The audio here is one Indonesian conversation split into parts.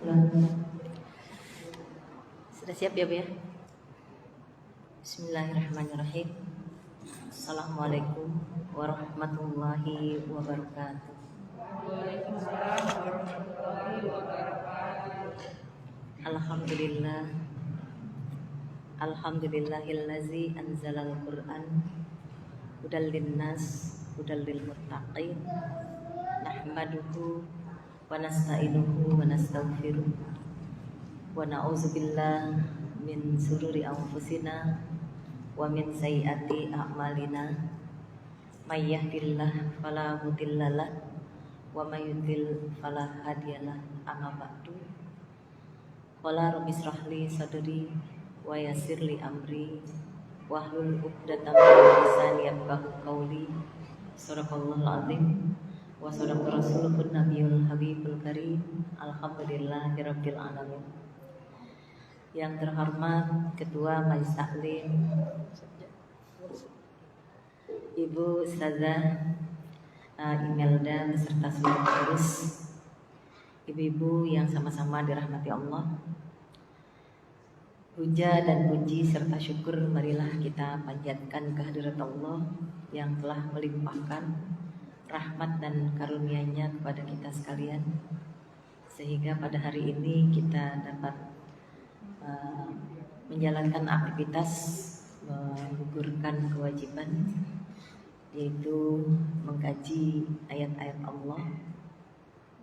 Sudah siap ya Bu ya? Bismillahirrahmanirrahim. Assalamualaikum warahmatullahi wabarakatuh. Waalaikumsalam warahmatullahi wabarakatuh. Alhamdulillah. Alhamdulillahillazi anzalal Qur'an hudal linnas hudal lil muttaqin. Nahmaduhu wa nasta'inuhu wa nastaghfiruh. Wa na'udzubillah min sururi anfusina wa min sayyiati a'malina. May yahdihillahu fala mudhillalah wa may yudlil fala hadiyalah. Amma ba'du. Qala rabbi shrah li sadri wa yassir li amri wahlul 'uqdatam min lisani yafqahu qawli. Shadaqallahul azim wa shadaqa rasulun nabiyul habibul karim. Alhamdulillahirabbil alamin. Yang terhormat Ketua Majelis Taklim Ibu Ustazah Imelda beserta seluruh pengurus, ibu-ibu yang sama-sama dirahmati Allah. Puja dan puji serta syukur marilah kita panjatkan kehadirat Allah yang telah melimpahkan rahmat dan karunia-Nya kepada kita sekalian, sehingga pada hari ini kita dapat menjalankan aktivitas menggugurkan kewajiban, yaitu mengkaji ayat-ayat Allah.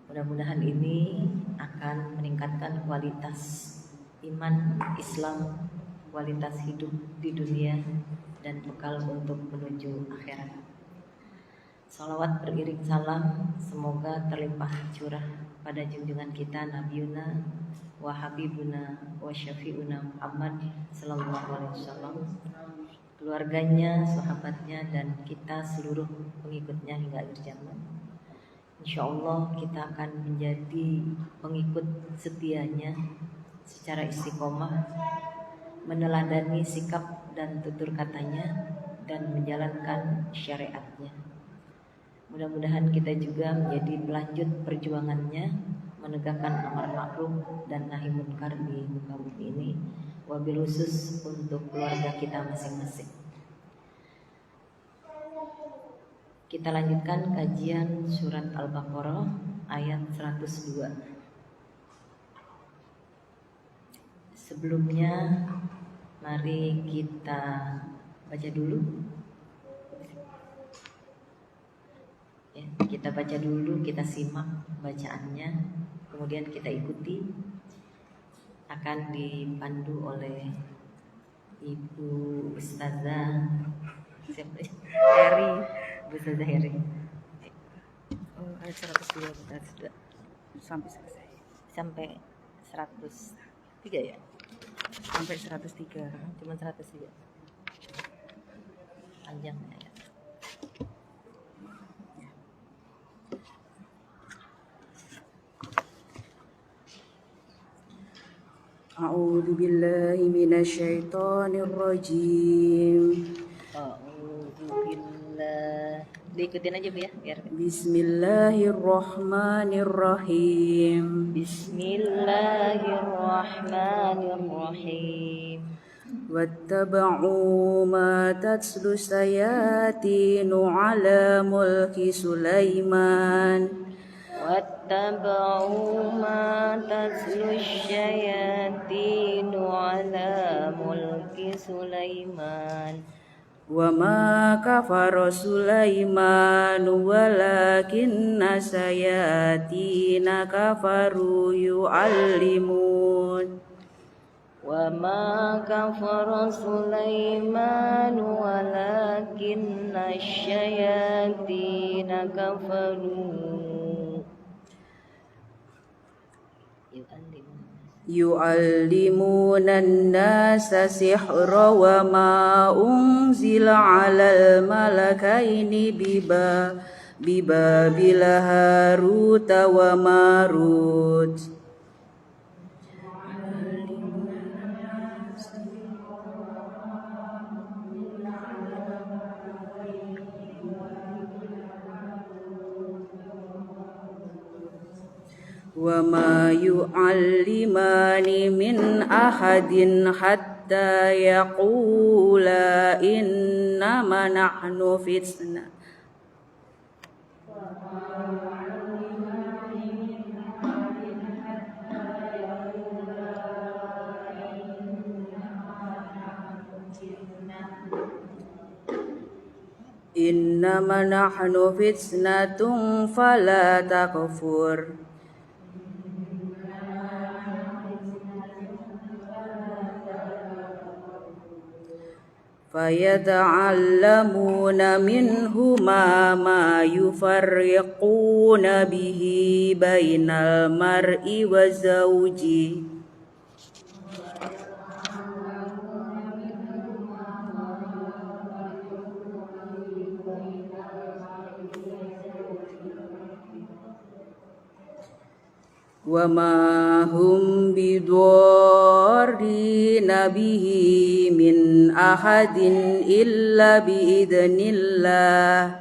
Mudah-mudahan ini akan meningkatkan kualitas iman Islam, kualitas hidup di dunia, dan bekal untuk menuju akhirat. Salawat beriring salam semoga terlimpah curah pada junjungan kita Nabiuna wa Habibuna wa Syafi'una Muhammad sallallahu alaihi wasallam, keluarganya, sahabatnya, dan kita seluruh pengikutnya hingga akhir zaman. Insyaallah kita akan menjadi pengikut setianya secara istiqomah, meneladani sikap dan tutur katanya, dan menjalankan syariatnya. Mudah-mudahan kita juga menjadi pelanjut perjuangannya menegakkan amar ma'ruf dan nahi munkar di muka bumi ini, wabil khusus untuk keluarga kita masing-masing. Kita lanjutkan kajian surat Al-Baqarah ayat 102. Sebelumnya mari kita baca dulu. Ya, kita baca dulu, kita simak bacaannya, kemudian kita ikuti. Akan dipandu oleh Ibu Ustazah Heri, Bu Ustazah Heri. Ayat 102 sampai selesai. Sampai 103 ya? Sampai 103. Cuma 103. Panjang ya. A'udzu billahi minasyaitonir rajim. A'udzu billah. Diikutin aja Bu ya, biar. Bismillahirrahmanirrahim. Bismillahirrahmanirrahim. Wattaba'u ma tatlu sayatinu ala mulki Sulaiman. Wattaba'u ma tatlu syayatinu ala mulki Sulaiman. Wa ma kafara Sulaiman walakinna sayatina kafaru yu'allimun. Wa ma kafara Sulaiman walakinna syayatina kafaru yu'allimuna an-nasa sihra wa ma unzila 'alal malakaini bibabil Harut wa Marut. wa وما يعلمان من أحد حتى يقولا إنما نحن فتنة إنما نحن فتنة فلا تكفر فيتعلمون منهما ما يفرقون به بين المرء وزوجه وما هم بضارين به من أحد إلا بإذن الله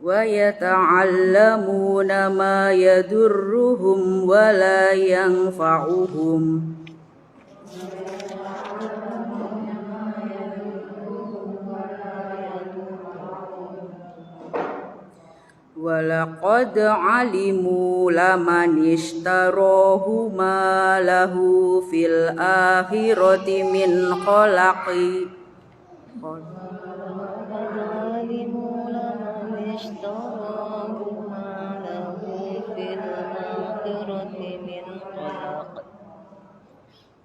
ويتعلمون ما يضرهم ولا ينفعهم ولقد علموا لمن اشتراه ما له في الآخرة من خلاق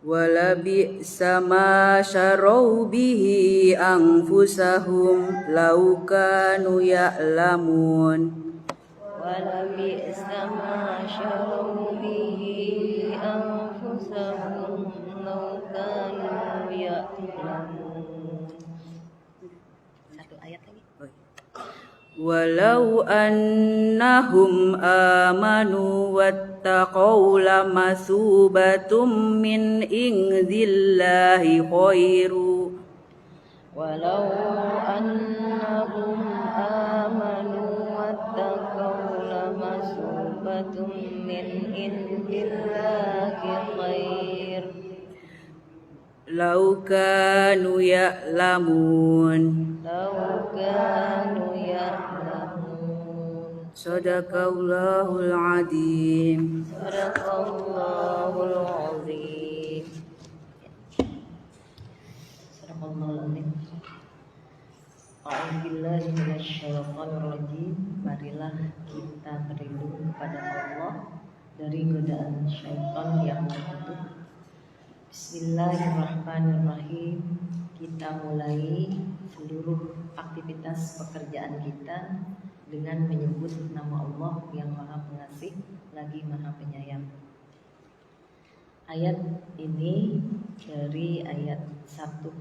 ولبئس ما شروا به أنفسهم لو كانوا يعلمون ولبئس ما شروا به أنفسهم لو كانوا يعلمون. Satu ayat lagi. ولو أنهم آمنوا واتقوا لمثوبة من عند الله خير ولو أنهم آمنوا واتقوا لمثوبة من عند الله خير لو كانوا يعلمون Sadaqallahul Azim. Sadaqallahul Azim. Sadaqallahul Azim. A'udzubillahi minasyaitonir rajim. Marilah kita berlindung kepada Allah dari godaan syaitan yang mengutuk. Bismillahirrahmanirrahim. Kita mulai seluruh aktivitas pekerjaan kita dengan menyebut nama Allah yang Maha Pengasih lagi Maha Penyayang. Ayat ini dari ayat 102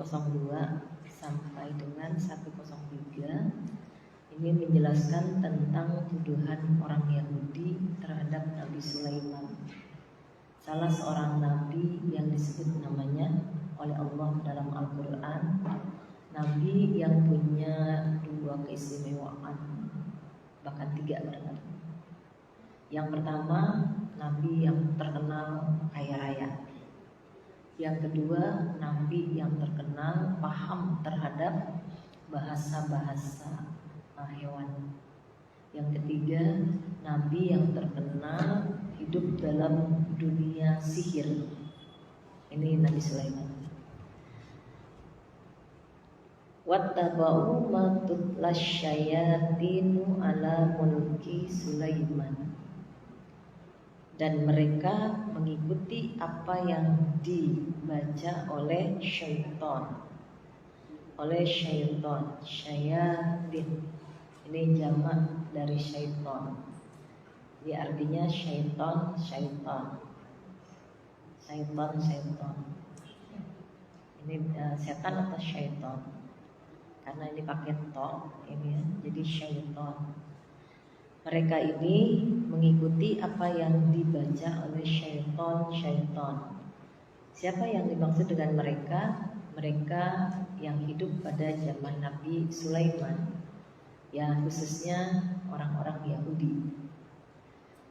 sampai dengan 103 ini menjelaskan tentang tuduhan orang Yahudi terhadap Nabi Sulaiman, salah seorang nabi yang disebut namanya oleh Allah dalam Al-Quran, nabi yang punya dua keistimewaan, bahkan tiga barangkali. Yang pertama, nabi yang terkenal kaya raya. Yang kedua, nabi yang terkenal paham terhadap bahasa-bahasa hewan. Yang ketiga, nabi yang terkenal hidup dalam dunia sihir. Ini Nabi Sulaiman. Wattaba'u ma tutlas syayatinu ala mulki Sulaiman. Dan mereka mengikuti apa yang dibaca oleh syaitan. Syayatin. Ini jamak dari syaitan. Ini artinya syaitan. Ini setan atau syaitan? Karena ini pakai to, ini ya, jadi syaitan. Mereka ini mengikuti apa yang dibaca oleh syaitan. Siapa yang dimaksud dengan mereka? mereka yang hidup pada zaman Nabi Sulaiman, ya khususnya orang-orang Yahudi.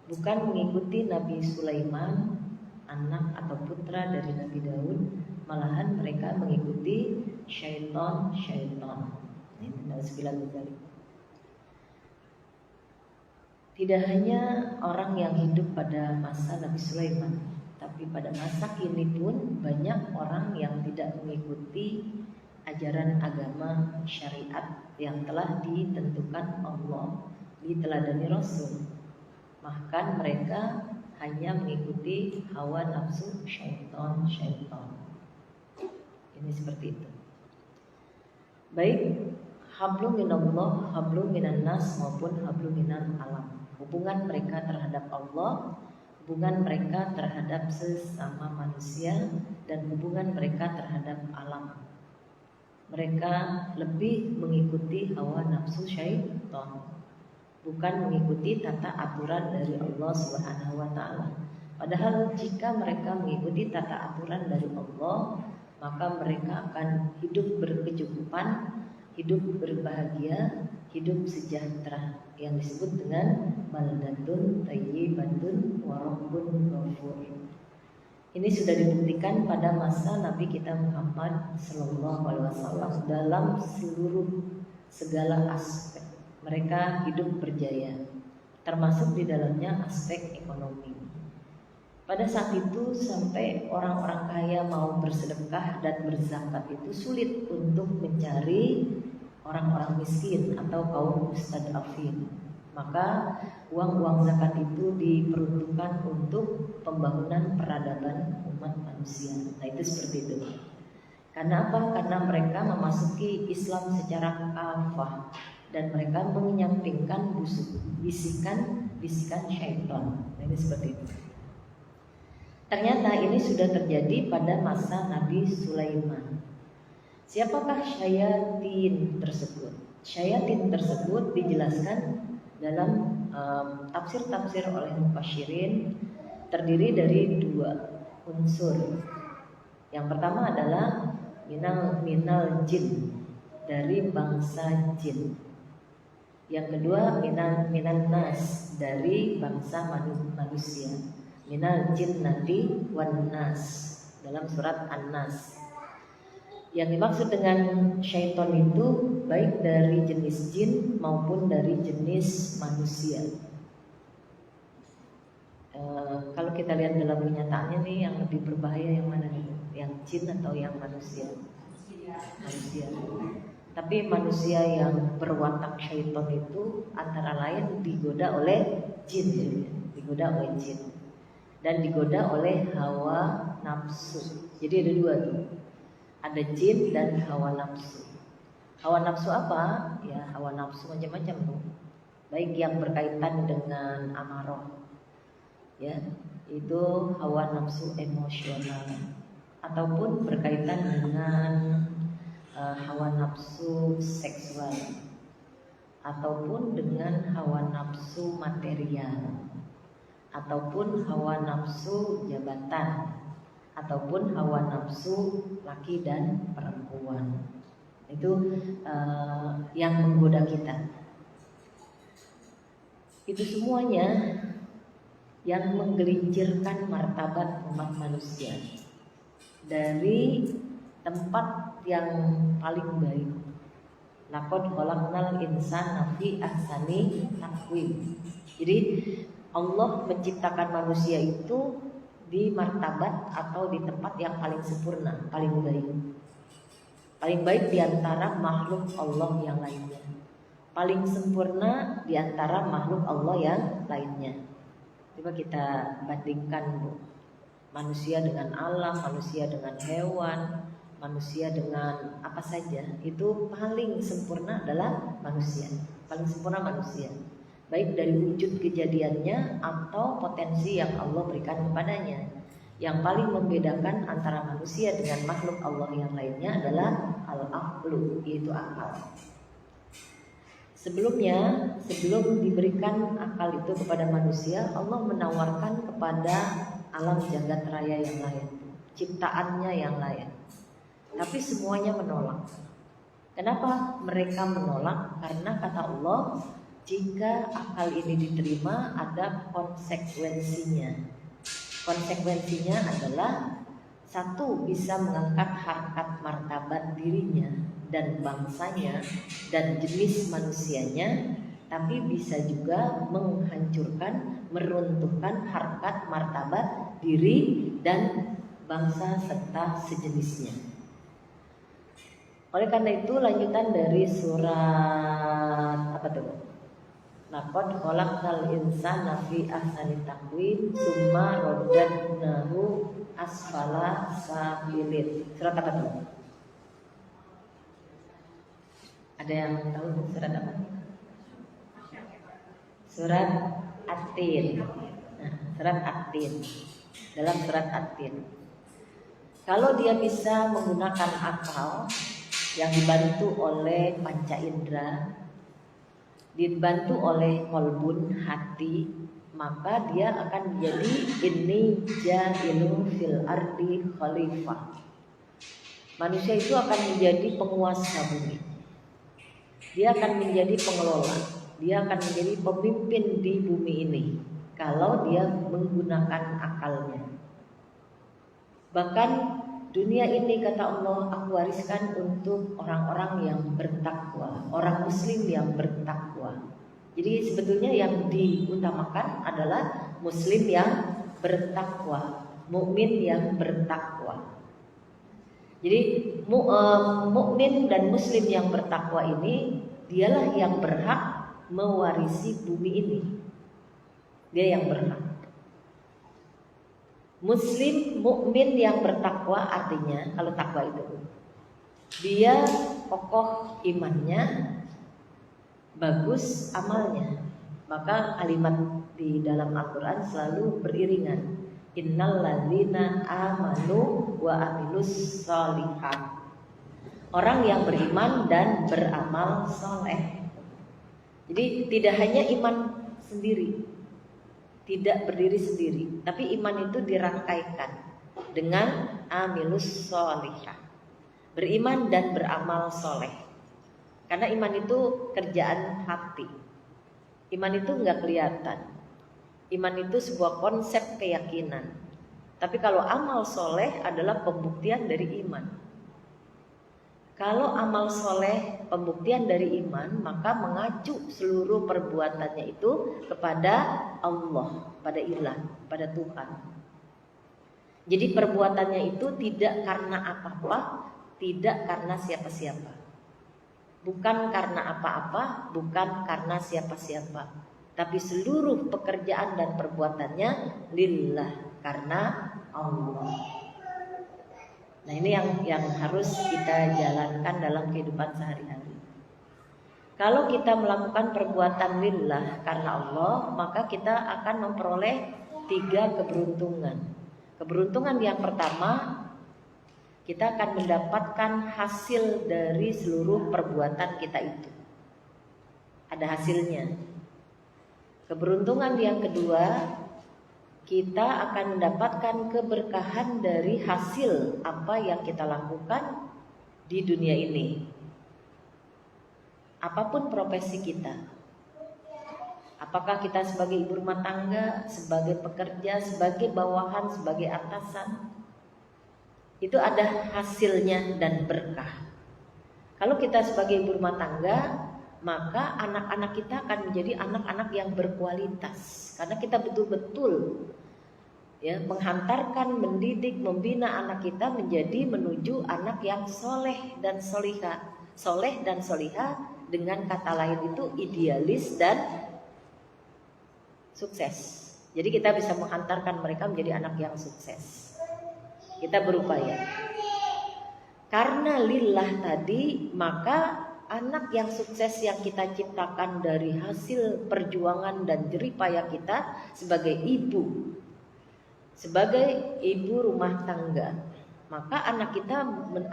Bukan mengikuti Nabi Sulaiman, anak atau putra dari Nabi Daud, malahan mereka mengikuti syaitan. Tidak hanya orang yang hidup pada masa Nabi Sulaiman, tapi pada masa kini pun banyak orang yang tidak mengikuti ajaran agama syariat yang telah ditentukan Allah, diteladani Rasul. Bahkan mereka hanya mengikuti hawa nafsu syaitan. Ini seperti itu. Baik hablum minallah, hablum minan nas maupun hablum minal alam. Hubungan mereka terhadap Allah, hubungan mereka terhadap sesama manusia, dan hubungan mereka terhadap alam. Mereka lebih mengikuti hawa nafsu syaitan, bukan mengikuti tata aturan dari Allah Subhanahu wa taala. Padahal jika mereka mengikuti tata aturan dari Allah, maka mereka akan hidup berkecukupan, hidup berbahagia, hidup sejahtera, yang disebut dengan baldatun thayyibatun wa rabbun ghafur. Ini sudah dibuktikan pada masa Nabi kita Muhammad sallallahu alaihi wasallam dalam segala aspek. Mereka hidup berjaya, termasuk di dalamnya aspek ekonomi. Pada saat itu sampai orang-orang kaya mau bersedekah dan berzakat itu sulit untuk mencari orang-orang miskin atau kaum mustadafin. Maka uang-uang zakat itu diperuntukkan untuk pembangunan peradaban umat manusia. Nah itu seperti itu. Karena apa? Karena mereka memasuki Islam secara kafah dan mereka menyampingkan bisikan syaitan. Nah, ini seperti itu. Ternyata ini sudah terjadi pada masa Nabi Sulaiman. Siapakah syayatin tersebut? Syayatin tersebut dijelaskan dalam tafsir-tafsir oleh mufassirin, terdiri dari dua unsur. Yang pertama adalah minal jin, dari bangsa jin. Yang kedua minan nas, dari bangsa manusia. Minal jinnati wan nas, dalam surat An-Nas. Yang dimaksud dengan syaitan itu baik dari jenis jin maupun dari jenis manusia. Kalau kita lihat dalam kenyataannya nih, yang lebih berbahaya yang mana nih? Yang jin atau yang manusia? Manusia. Tapi manusia yang berwatak syaitan itu antara lain digoda oleh jin, digoda oleh jin, dan digoda oleh hawa nafsu. Jadi ada dua tuh, ada jin dan hawa nafsu. Hawa nafsu apa? Ya hawa nafsu macam-macam tuh. Baik yang berkaitan dengan amarah, ya itu hawa nafsu emosional, ataupun berkaitan dengan hawa nafsu seksual, ataupun dengan hawa nafsu material, ataupun hawa nafsu jabatan, ataupun hawa nafsu laki dan perempuan. Itu yang menggoda kita. Itu semuanya yang menggelincirkan martabat umat manusia dari tempat yang paling baik. Laqad khalaqnal insana fi ahsani taqwim. Jadi Allah menciptakan manusia itu di martabat atau di tempat yang paling sempurna, paling baik. Paling baik di antara makhluk Allah yang lainnya. Paling sempurna di antara makhluk Allah yang lainnya. Coba kita bandingkan, Bu. Manusia dengan alam, manusia dengan hewan, manusia dengan apa saja, itu paling sempurna adalah manusia. Paling sempurna manusia, baik dari wujud kejadiannya atau potensi yang Allah berikan kepadanya. Yang paling membedakan antara manusia dengan makhluk Allah yang lainnya adalah al-aqlu, yaitu akal. Sebelum diberikan akal itu kepada manusia, Allah menawarkan kepada alam jagat raya yang lain, ciptaannya yang lain. tapi semuanya menolak. Kenapa mereka menolak? Karena kata Allah, jika akal ini diterima ada konsekuensinya. Konsekuensinya adalah satu, bisa mengangkat harkat martabat dirinya dan bangsanya dan jenis manusianya, tapi bisa juga menghancurkan, meruntuhkan harkat martabat diri dan bangsa serta sejenisnya. Oleh karena itu lanjutan dari surat apa tuh? Laqad khalaqnal insana fi ahsani taqwim tsumma radadnahu asfala safilin. Surat apa tuh? Ada yang tahu surat apa? Surat At-Tin. Nah, surat At-Tin. Dalam surat At-Tin, kalau dia bisa menggunakan akal yang dibantu oleh panca indera, dibantu oleh kolbun hati, maka dia akan menjadi inni ja'ilun fil ardi khalifah. Manusia itu akan menjadi penguasa bumi. Dia akan menjadi pengelola. Dia akan menjadi pemimpin di bumi ini kalau dia menggunakan akalnya. Bahkan dunia ini kata Allah, aku wariskan untuk orang-orang yang bertakwa, orang muslim yang bertakwa. Jadi sebetulnya yang diutamakan adalah muslim yang bertakwa, mukmin yang bertakwa. Jadi mukmin dan muslim yang bertakwa ini dialah yang berhak mewarisi bumi ini. Dia yang berhak. Muslim mukmin yang bertakwa artinya kalau takwa itu dia kokoh imannya, bagus amalnya. Maka kalimat di dalam Al-Qur'an selalu beriringan. Innal ladzina amanu wa amilus sholihat. Orang yang beriman dan beramal soleh. Jadi tidak hanya iman sendiri, tidak berdiri sendiri, tapi iman itu dirangkaikan dengan amilus sholihah, beriman dan beramal soleh. Karena iman itu kerjaan hati. Iman itu nggak kelihatan. Iman itu sebuah konsep keyakinan. Tapi kalau amal soleh adalah pembuktian dari iman. Kalau amal soleh pembuktian dari iman, maka mengacu seluruh perbuatannya itu kepada Allah, pada ilah, pada Tuhan. Jadi perbuatannya itu tidak karena apa-apa, tidak karena siapa-siapa. Bukan karena apa-apa, bukan karena siapa-siapa. Tapi seluruh pekerjaan dan perbuatannya lillah, karena Allah. Nah ini yang harus kita jalankan dalam kehidupan sehari-hari. Kalau kita melakukan perbuatan lillah karena Allah, maka kita akan memperoleh 3 keberuntungan. Keberuntungan yang pertama, kita akan mendapatkan hasil dari seluruh perbuatan kita itu. Ada hasilnya. Keberuntungan yang kedua, kita akan mendapatkan keberkahan dari hasil apa yang kita lakukan di dunia ini. Apapun profesi kita, apakah kita sebagai ibu rumah tangga, sebagai pekerja, sebagai bawahan, sebagai atasan, itu ada hasilnya dan berkah. Kalau kita sebagai ibu rumah tangga, maka anak-anak kita akan menjadi anak-anak yang berkualitas. Karena kita betul-betul ya menghantarkan, mendidik, membina anak kita menjadi menuju anak yang soleh dan solihah. Soleh dan solihah dengan kata lain itu idealis dan sukses. Jadi kita bisa menghantarkan mereka menjadi anak yang sukses. Kita berupaya. Karena lillah tadi, maka anak yang sukses yang kita ciptakan dari hasil perjuangan dan jerih payah kita sebagai ibu rumah tangga, maka anak kita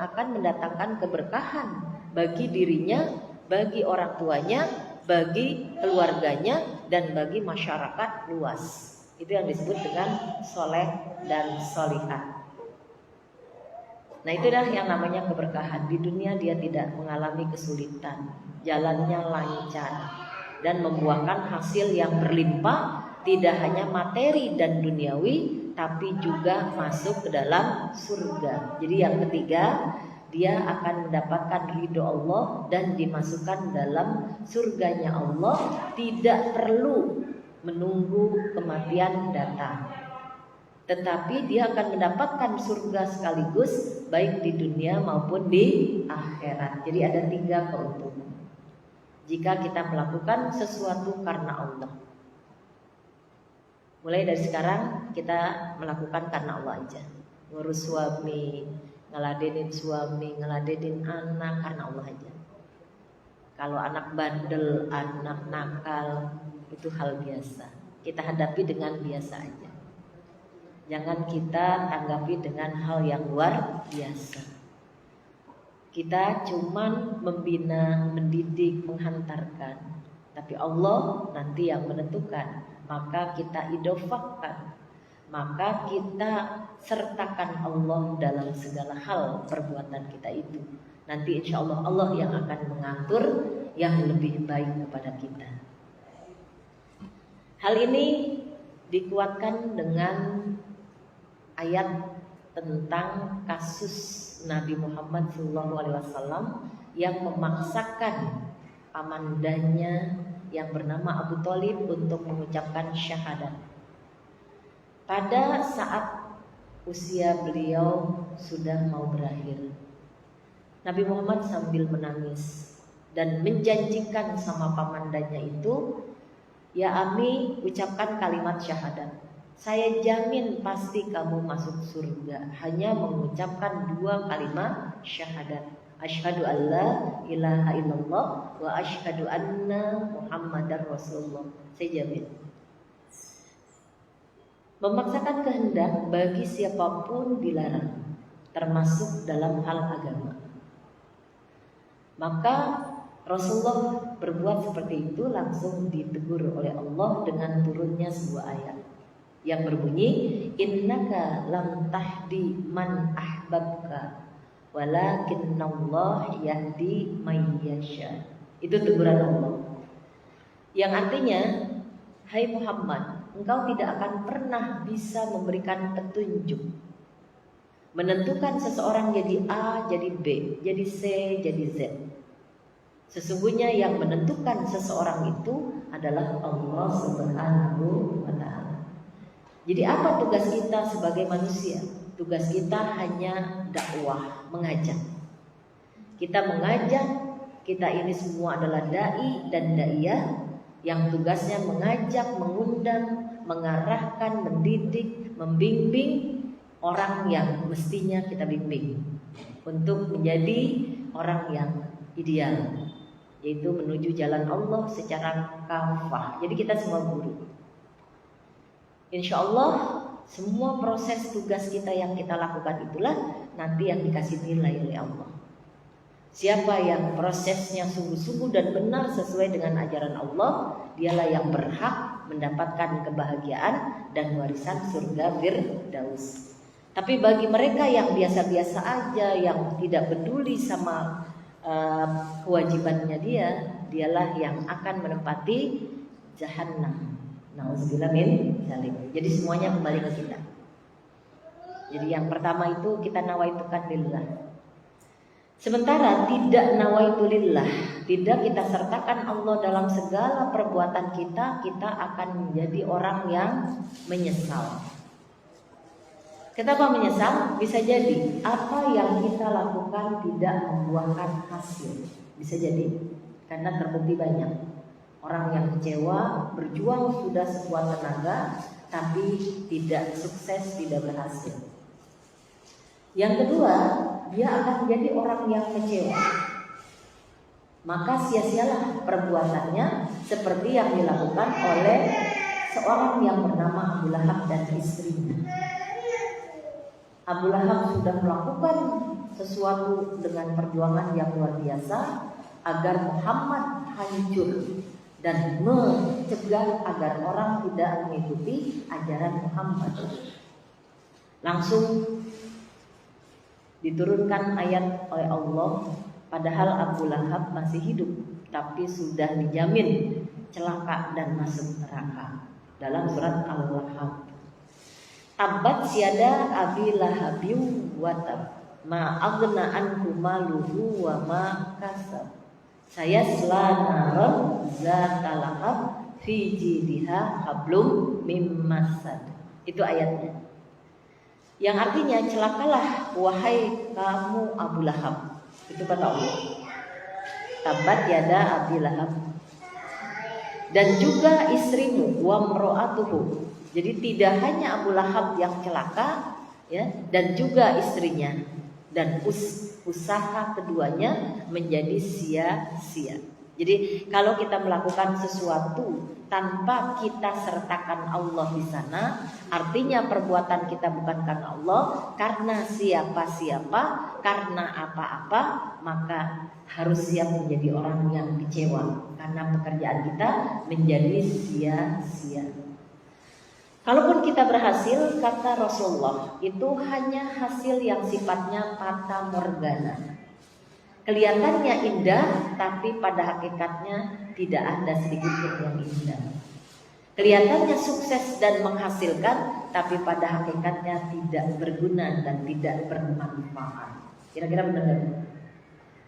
akan mendatangkan keberkahan bagi dirinya, bagi orang tuanya, bagi keluarganya, dan bagi masyarakat luas. Itu yang disebut dengan soleh dan solihah. Nah, itulah yang namanya keberkahan. Di dunia dia tidak mengalami kesulitan, jalannya lancar dan membuahkan hasil yang berlimpah, tidak hanya materi dan duniawi, tapi juga masuk ke dalam surga. Jadi yang ketiga, dia akan mendapatkan ridho Allah dan dimasukkan dalam surganya Allah, tidak perlu menunggu kematian datang. Tetapi dia akan mendapatkan surga sekaligus, baik di dunia maupun di akhirat. Jadi ada 3 keuntungan jika kita melakukan sesuatu karena Allah. Mulai dari sekarang kita melakukan karena Allah aja. Ngurus suami, ngeladenin suami, ngeladenin anak karena Allah aja. Kalau anak bandel, anak nakal, itu hal biasa. Kita hadapi dengan biasa aja. Jangan kita tanggapi dengan hal yang luar biasa. Kita cuman membina, mendidik, menghantarkan. Tapi Allah nanti yang menentukan. Maka kita idofahkan. Maka kita sertakan Allah dalam segala hal perbuatan kita itu. Nanti insya Allah Allah yang akan mengatur yang lebih baik kepada kita. Hal ini dikuatkan dengan ayat tentang kasus Nabi Muhammad SAW yang memaksakan pamandanya yang bernama Abu Thalib untuk mengucapkan syahadat. Pada saat usia beliau sudah mau berakhir, Nabi Muhammad sambil menangis dan menjanjikan sama pamandanya itu, "Ya Ami, ucapkan kalimat syahadat. Saya jamin pasti kamu masuk surga hanya mengucapkan 2 kalimat syahadat. Asyhadu alla ilaha illallah wa asyhadu anna Muhammadar Rasulullah." Saya jamin. Memaksakan kehendak bagi siapapun dilarang, termasuk dalam hal agama. Maka Rasulullah berbuat seperti itu, langsung ditegur oleh Allah dengan turunnya sebuah ayat yang berbunyi, innaka lam tahdi man ahbabka walakinnallah yahdi may yasha. Itu teguran Allah. Yang artinya, hai Muhammad, engkau tidak akan pernah bisa memberikan petunjuk, menentukan seseorang jadi A, jadi B, jadi C, jadi Z. Sesungguhnya yang menentukan seseorang itu adalah Allah Subhanahu wa ta'ala. Jadi apa tugas kita sebagai manusia? Tugas kita hanya dakwah, mengajak. Kita mengajak, kita ini semua adalah dai dan daiyah yang tugasnya mengajak, mengundang, mengarahkan, mendidik, membimbing orang yang mestinya kita bimbing untuk menjadi orang yang ideal, yaitu menuju jalan Allah secara kafah. Jadi kita semua guru. Insya Allah semua proses tugas kita yang kita lakukan itulah nanti yang dikasih nilai oleh Allah. Siapa yang prosesnya sungguh-sungguh dan benar sesuai dengan ajaran Allah, dialah yang berhak mendapatkan kebahagiaan dan warisan surga Firdaus. Tapi bagi mereka yang biasa-biasa aja, yang tidak peduli sama kewajibannya dialah yang akan menempati jahannam. Nauzubillah min dzalik. Jadi semuanya kembali ke kita. Jadi yang pertama itu kita nawaitukan lillah. Sementara tidak nawaitu lillah, tidak kita sertakan Allah dalam segala perbuatan kita, kita akan menjadi orang yang menyesal. Kenapa menyesal? Bisa jadi apa yang kita lakukan tidak membuahkan hasil. Bisa jadi karena terbukti banyak orang yang kecewa, berjuang sudah sekuat tenaga, tapi tidak sukses, tidak berhasil. Yang kedua, dia akan menjadi orang yang kecewa. Maka sia-sialah perbuatannya seperti yang dilakukan oleh seorang yang bernama Abu Lahab dan istrinya. Abu Lahab sudah melakukan sesuatu dengan perjuangan yang luar biasa agar Muhammad hancur dan mencegah agar orang tidak mengikuti ajaran Muhammad. Langsung Diturunkan ayat oleh Allah, padahal Abu Lahab masih hidup, tapi sudah dijamin celaka dan masuk neraka. Dalam surat Al-Lahab, Tabbat siada abi lahabim wa tab, ma aghna anhu maluhu wa ma kasab, saya selanaron zata lahab fi jidha hablum mim masad. Itu ayatnya. Yang artinya celakalah wahai kamu Abu Lahab. Itu kata Allah. Tabbat yada abi lahab. Dan juga istrimu wa mro'atuhu. Jadi tidak hanya Abu Lahab yang celaka, ya, dan juga istrinya, dan usaha keduanya menjadi sia-sia. Jadi kalau kita melakukan sesuatu tanpa kita sertakan Allah di sana, artinya perbuatan kita bukan karena Allah, karena siapa-siapa, karena apa-apa, maka harus siap menjadi orang yang kecewa karena pekerjaan kita menjadi sia-sia. Kalaupun kita berhasil, kata Rasulullah, itu hanya hasil yang sifatnya fata morgana. Kelihatannya indah, tapi pada hakikatnya tidak ada sedikit pun yang indah. Kelihatannya sukses dan menghasilkan, tapi pada hakikatnya tidak berguna dan tidak bermanfaat. Kira-kira benar nggak?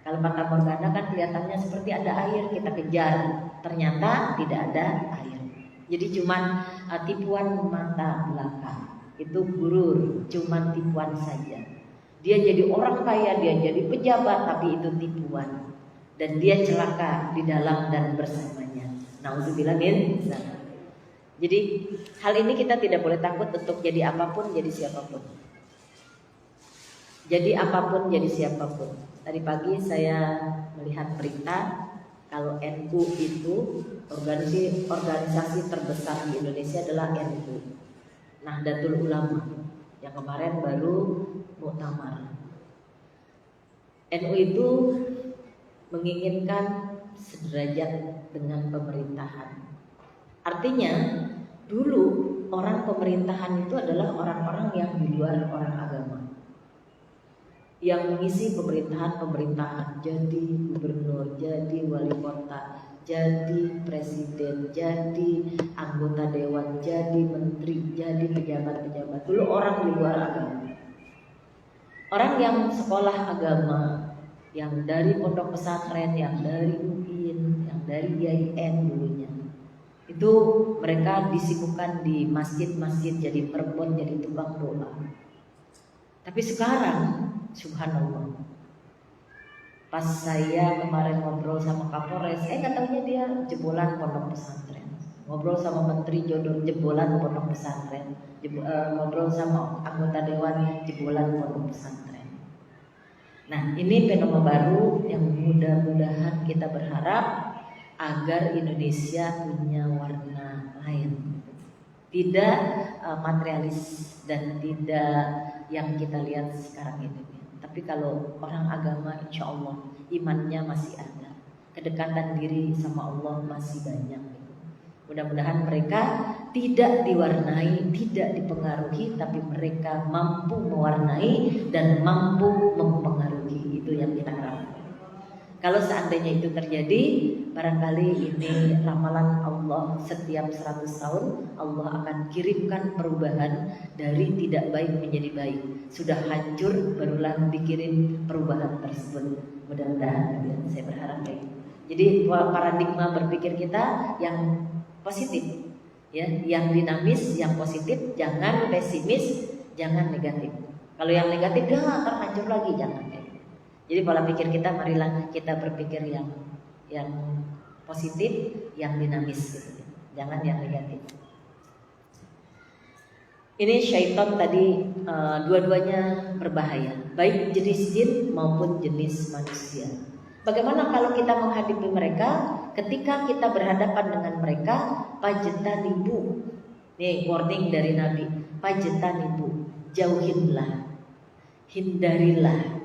Kalau fata morgana kan kelihatannya seperti ada air, kita kejar, ternyata tidak ada air. Jadi cuman tipuan mata belakang. Itu gurur, cuman tipuan saja. Dia jadi orang kaya, dia jadi pejabat, tapi itu tipuan. Dan dia celaka di dalam dan bersamanya. Nauzubillah min dzalik. Jadi hal ini kita tidak boleh takut untuk jadi apapun, jadi siapapun. Jadi apapun, jadi siapapun. Tadi pagi saya melihat berita kalau NU itu organisasi terbesar di Indonesia adalah NU, Nahdlatul Ulama, yang kemarin baru muktamar. NU itu menginginkan sederajat dengan pemerintahan. Artinya dulu orang pemerintahan itu adalah orang-orang yang di luar orang agama, yang mengisi pemerintahan, jadi gubernur, jadi wali kota, jadi presiden, jadi anggota dewan, jadi menteri, jadi pejabat-pejabat. Dulu orang di luar agama. Orang yang sekolah agama, yang dari pondok pesantren, yang dari UIN, yang dari IAIN dulunya, itu mereka disibukkan di masjid-masjid jadi perempuan, jadi tukang doa. Tapi sekarang, subhanallah, pas saya kemarin ngobrol sama Kapolres, nggak taunya dia jebolan pondok pesantren. Ngobrol sama Menteri Jodoh, jebolan pondok pesantren. Ngobrol sama anggota dewan, jebolan pondok pesantren. Nah, ini fenomena baru yang mudah-mudahan kita berharap agar Indonesia punya warna lain, tidak materialis dan tidak yang kita lihat sekarang ini. Tapi kalau orang agama, insya Allah imannya masih ada, kedekatan diri sama Allah masih banyak. Mudah-mudahan mereka tidak diwarnai, tidak dipengaruhi, tapi mereka mampu mewarnai dan mampu mempengaruhi. Itu yang kita harapkan. Kalau seandainya itu terjadi, barangkali ini ramalan Allah, setiap 100 tahun Allah akan kirimkan perubahan dari tidak baik menjadi baik. Sudah hancur, barulah dikirim perubahan tersebut. Mudah-mudahan ya, saya berharap baik. Jadi paradigma berpikir kita yang positif, ya, yang dinamis, yang positif, jangan pesimis, jangan negatif. Kalau yang negatif dia akan hancur lagi, jangan. Jadi pola pikir kita, marilah kita berpikir yang positif, yang dinamis, gitu. Jangan yang negatif. Ini syaitan tadi dua-duanya berbahaya, baik jenis jin maupun jenis manusia. Bagaimana kalau kita menghadapi mereka? Ketika kita berhadapan dengan mereka, pajtanibu. Nih warning dari Nabi, pajtanibu, jauhinlah, hindarilah.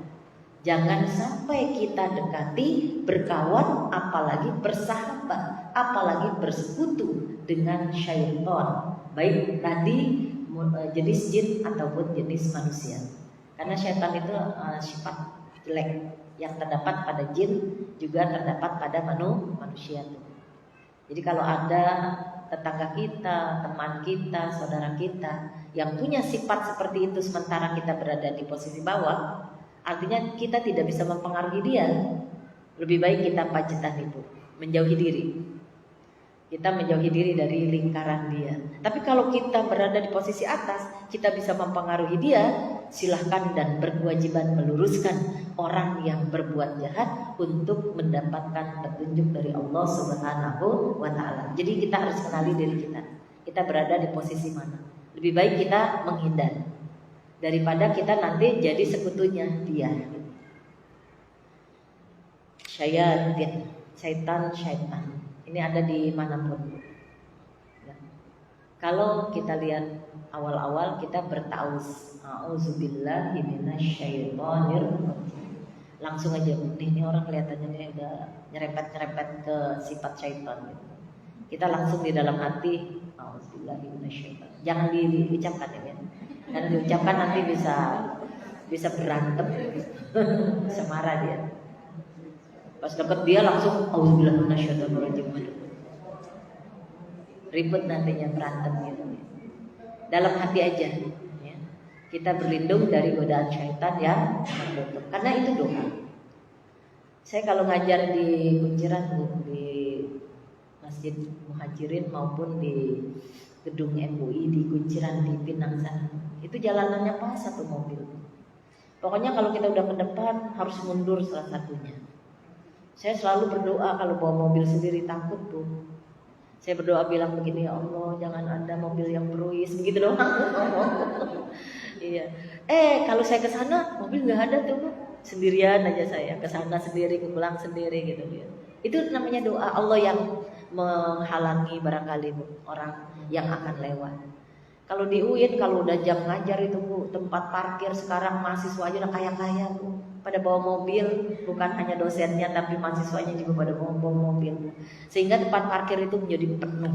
Jangan sampai kita dekati, berkawan, apalagi bersahabat, apalagi bersekutu dengan syaitan. Baik tadi jenis jin ataupun jenis manusia. Karena syaitan itu sifat jelek yang terdapat pada jin juga terdapat pada manusia. Jadi kalau ada tetangga kita, teman kita, saudara kita yang punya sifat seperti itu sementara kita berada di posisi bawah, artinya kita tidak bisa mempengaruhi dia. Lebih baik kita pacitan itu, menjauhi diri. Kita menjauhi diri dari lingkaran dia. Tapi kalau kita berada di posisi atas, kita bisa mempengaruhi dia, silahkan dan berkewajiban meluruskan orang yang berbuat jahat untuk mendapatkan petunjuk dari Allah Subhanahu wa Ta'ala. Jadi kita harus kenali diri kita. Kita berada di posisi mana. Lebih baik kita menghindar daripada kita nanti jadi sekutunya dia. Syaitan. Ini ada di manapun. Ya. Kalau kita lihat awal-awal kita bertauz, auzubillahi minasyaitonir rajim. Langsung aja, ini orang kelihatannya nih udah nyerempet ke sifat syaitan. Gitu. Kita langsung di dalam hati, auzubillahi minasyaiton. Jangan diucapkan ya, karena diucapkan nanti bisa berantem, bisa marah dia. Pas deket dia langsung auzubillahi minasyaitonir rajim. Ribut nantinya, berantem gitu. Dalam hati aja ya. Kita berlindung dari godaan syaitan yang tertutup. Karena itu doa. Saya kalau ngajar di Kunciran, di Masjid Muhajirin maupun di gedung MUI di Kunciran di Pinang sana, itu jalanannya pas satu mobil. Pokoknya kalau kita udah ke depan harus mundur salah satunya. Saya selalu berdoa kalau bawa mobil sendiri, takut tuh. Saya berdoa bilang begini, ya Allah jangan ada mobil yang beruis, begitu doang. Iya. Kalau saya ke sana mobil nggak ada tuh, Bu. Sendirian aja saya ke sana sendiri, pulang sendiri gitu ya. Itu namanya doa Allah yang menghalangi barangkali Bu, orang yang akan lewat. Kalau di UIN kalau udah jam ngajar itu Bu, tempat parkir sekarang mahasiswa aja udah kaya-kaya Bu. Pada bawa mobil, bukan hanya dosennya tapi mahasiswanya juga pada bawa mobil Bu. Sehingga tempat parkir itu menjadi penuh.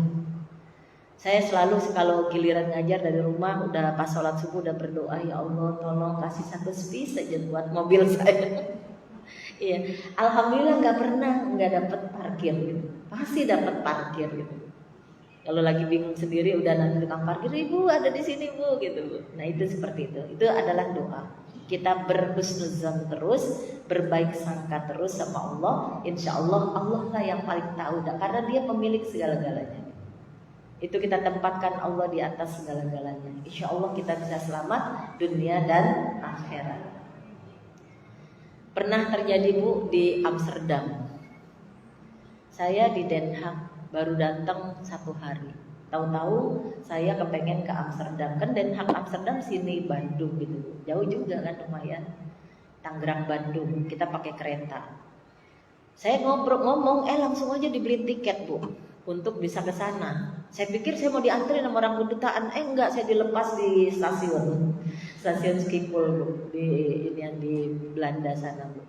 Saya selalu kalau giliran ngajar dari rumah udah pas sholat subuh udah berdoa, ya Allah tolong kasih satu space aja buat mobil saya. Iya, alhamdulillah nggak dapet parkir gitu. Pasti dapet parkir gitu. Kalau lagi bingung sendiri udah nanti tukang parkir, ibu ada di sini Bu gitu Bu. Nah itu seperti itu. Itu adalah doa. Kita berhusnuzan terus, berbaik sangka terus sama Allah. Insya Allah Allah lah yang paling tahu, karena Dia pemilik segala-galanya. Itu kita tempatkan Allah di atas segala-galanya. Insya Allah kita bisa selamat dunia dan akhirat. Pernah terjadi Bu di Amsterdam. Saya di Den Haag. Baru datang 1 hari. Tahu-tahu saya kepengen ke Amsterdam. Kan Den Haag Amsterdam sini Bandung gitu. Jauh juga kan lumayan. Tangerang Bandung. Kita pakai kereta. Saya ngomong, langsung aja dibeli tiket Bu untuk bisa ke sana. Saya pikir saya mau diantri sama orang kedutaan. Enggak, saya dilepas di stasiun Schiphol Bu. Di Belanda sana Bu.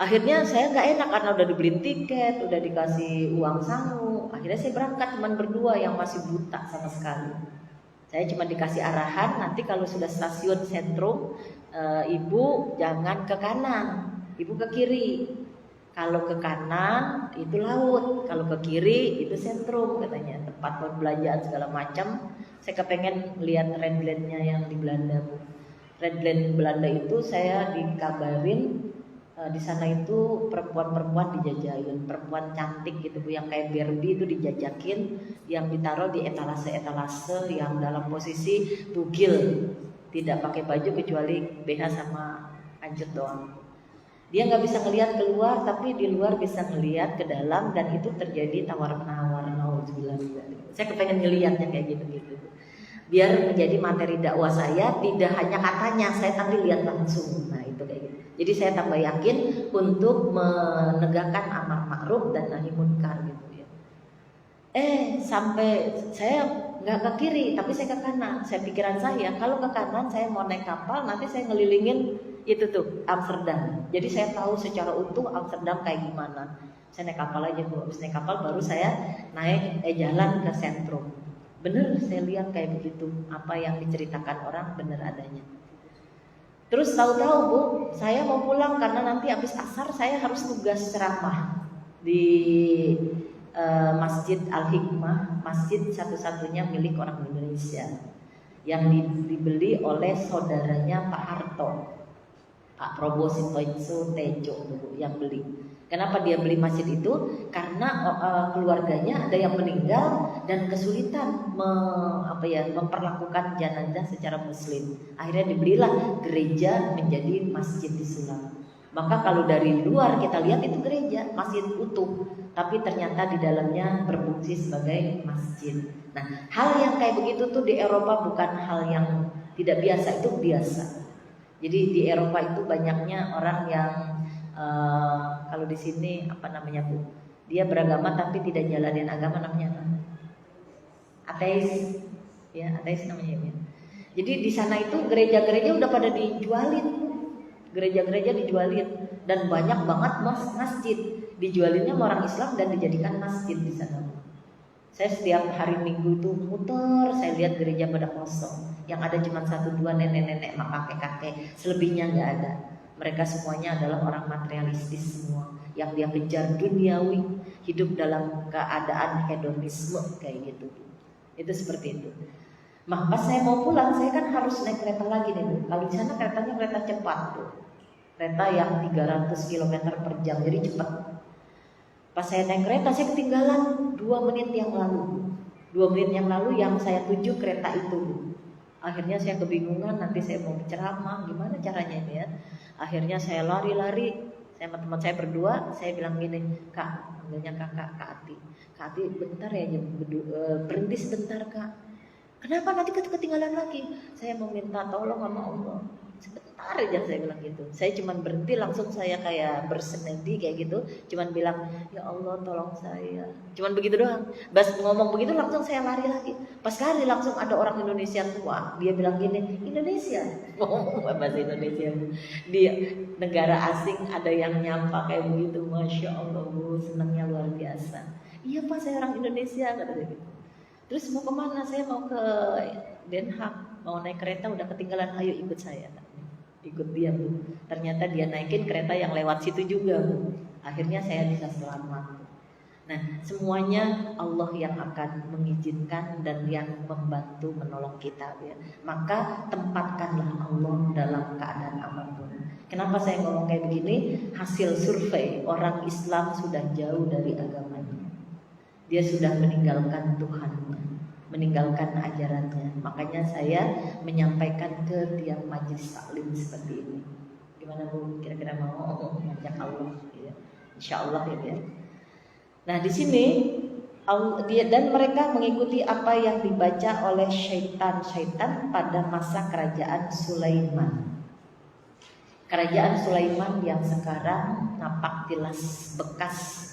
Akhirnya saya nggak enak karena udah dibeli tiket, udah dikasih uang sangu. Akhirnya saya berangkat cuman berdua yang masih buta sama sekali. Saya cuma dikasih arahan nanti kalau sudah stasiun sentrum, ibu jangan ke kanan, ibu ke kiri. Kalau ke kanan itu laut, kalau ke kiri itu sentrum katanya, tempat perbelanjaan segala macam. Saya kepengen lihat Redlandnya yang di Belanda Bu. Redland Belanda itu saya dikabarin. Di sana itu perempuan-perempuan dijajahin, perempuan cantik gitu Bu, yang kayak Barbie itu dijajakin, yang ditaruh di etalase-etalase yang dalam posisi bugil, tidak pakai baju kecuali BH sama anjut doang. Dia nggak bisa ngelihat keluar, tapi di luar bisa ngelihat ke dalam, dan itu terjadi tawar-menawar. Saya kepengen ngelihatnya kayak gitu. Biar menjadi materi dakwah saya, tidak hanya katanya, saya tadi lihat langsung. Nah itu kayak gitu. Jadi saya tambah yakin untuk menegakkan amar ma'ruf dan nahi munkar gitu ya. Sampai saya nggak ke kiri, tapi saya ke kanan. Saya pikiran saya kalau ke kanan saya mau naik kapal, nanti saya ngelilingin itu tuh Amsterdam. Jadi saya tahu secara utuh Amsterdam kayak gimana. Saya naik kapal aja Bu. Habis naik kapal baru saya naik jalan ke sentrum. Bener saya lihat kayak begitu, apa yang diceritakan orang bener adanya. Terus tahu-tahu Bu, saya mau pulang karena nanti habis asar saya harus tugas ceramah di Masjid Al-Hikmah, masjid satu-satunya milik orang Indonesia yang dibeli oleh saudaranya Pak Harto, Pak Prabowo Sintoitso Tejo yang beli. Kenapa dia beli masjid itu? Karena keluarganya ada yang meninggal dan kesulitan memperlakukan jenazah secara muslim. Akhirnya dibelilah gereja menjadi masjid disulap. Maka kalau dari luar kita lihat itu gereja, masjid utuh, tapi ternyata di dalamnya berfungsi sebagai masjid. Nah, hal yang kayak begitu tuh di Eropa bukan hal yang tidak biasa, itu biasa. Jadi di Eropa itu banyaknya orang yang kalau di sini apa namanya Bu? Dia beragama tapi tidak jalanin agama, namanya ateis. Ya, ateis namanya ya. Jadi di sana itu gereja-gereja udah pada dijualin. Gereja-gereja dijualin dan banyak banget masjid dijualinnya sama orang Islam dan dijadikan masjid di sana. Saya setiap hari Minggu itu muter, saya lihat gereja pada kosong. Yang ada cuma 1-2 nenek-nenek sama kakek-kakek, selebihnya nggak ada. Mereka semuanya adalah orang materialistis semua, yang dia kejar duniawi, hidup dalam keadaan hedonisme kayak gitu. Itu seperti itu. Pas saya mau pulang, saya kan harus naik kereta lagi nih Bu. Kalau di sana keretanya kereta cepat tuh, kereta yang 300 km per jam, jadi cepat. Pas saya naik kereta, saya ketinggalan 2 menit yang lalu. 2 menit yang lalu yang saya tuju kereta itu. Akhirnya saya kebingungan, nanti saya mau berceramah, gimana caranya ini ya. Akhirnya saya lari-lari, saya sama teman saya berdua, saya bilang gini, Kak, panggilnya kakak, Kak Ati. Kak Ati bentar ya, berhenti sebentar Kak. Kenapa nanti ketinggalan lagi? Saya mau minta tolong sama Allah. Sebentar aja saya bilang gitu. Saya cuman berhenti, langsung saya kayak bersenedi kayak gitu. Cuman bilang, ya Allah tolong saya. Cuman begitu doang. Pas ngomong begitu langsung saya lari lagi. Pas lari langsung ada orang Indonesia tua. Dia bilang gini, Indonesia. Ngomong bahasa Indonesia. Di negara asing ada yang nyapa kayak begitu. Masya Allah Bu, senangnya luar biasa. Iya Pak, saya orang Indonesia, kata dia gitu. Terus mau kemana? Saya mau ke Den Haag, mau naik kereta udah ketinggalan, ayo ikut saya. Ikut dia Bu. Ternyata dia naikin kereta yang lewat situ juga Bu. Akhirnya saya bisa selamat. Nah, semuanya Allah yang akan mengizinkan dan yang membantu menolong kita ya. Maka tempatkanlah Allah dalam keadaan apapun. Kenapa saya ngomong kayak begini? Hasil survei orang Islam sudah jauh dari agamanya. Dia sudah meninggalkan Tuhannya, meninggalkan ajarannya. Makanya saya menyampaikan ke tiap majelis taklim seperti ini. Gimana Bu? Kira-kira mau ngajak Allah? Ya. Insya Allah ya. Nah di sini dan mereka mengikuti apa yang dibaca oleh syaitan pada masa kerajaan Sulaiman. Kerajaan Sulaiman yang sekarang napak tilas bekas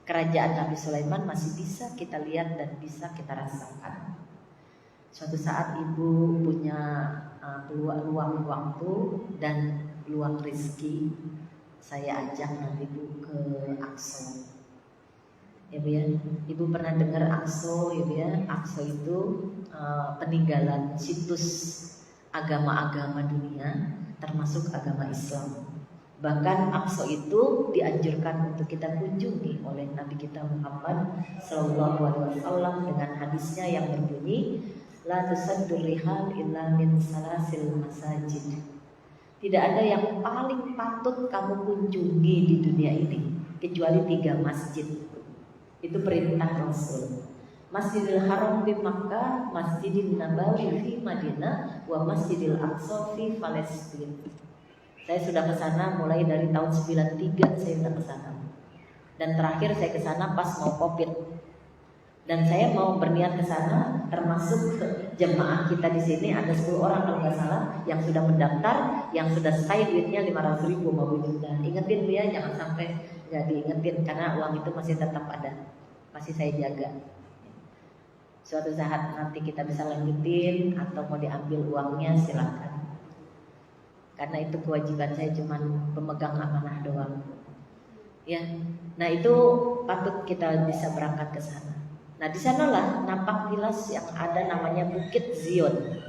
kerajaan Nabi Sulaiman masih bisa kita lihat dan bisa kita rasakan. Suatu saat ibu punya luang waktu dan luang rezeki, saya ajak nanti ibu ke Aqsa. Ya Bu ya, ibu pernah dengar Aqsa ya Bu ya? Aqsa itu peninggalan situs agama-agama dunia, termasuk agama Islam. Bahkan Aqsa itu dianjurkan untuk kita kunjungi oleh Nabi kita Muhammad SAW dengan hadisnya yang berbunyi, La tusaddur rihal illa min salasil masajid. Tidak ada yang paling patut kamu kunjungi di dunia ini kecuali 3 masjid. Itu perintah Rasul. Masjidil Haram di Makkah, Masjidil Nabawi di Madinah, wa Masjidil Aqsa di Palestina. Saya sudah ke sana mulai dari tahun 93 saya sudah ke sana. Dan terakhir saya ke sana pas mau Covid. Dan saya mau berniat ke sana termasuk jemaah kita di sini ada 10 orang kalau nggak salah yang sudah mendaftar, yang sudah stay duitnya 500.000 mau juta. Ingetin Bu ya, jangan sampai nggak diingetin karena uang itu masih tetap ada, masih saya jaga. Suatu saat nanti kita bisa lanjutin atau mau diambil uangnya silakan. Karena itu kewajiban saya cuma pemegang amanah doang. Ya, nah itu patut kita bisa berangkat ke sana. Nah di sanalah nampak tilas yang ada namanya Bukit Zion.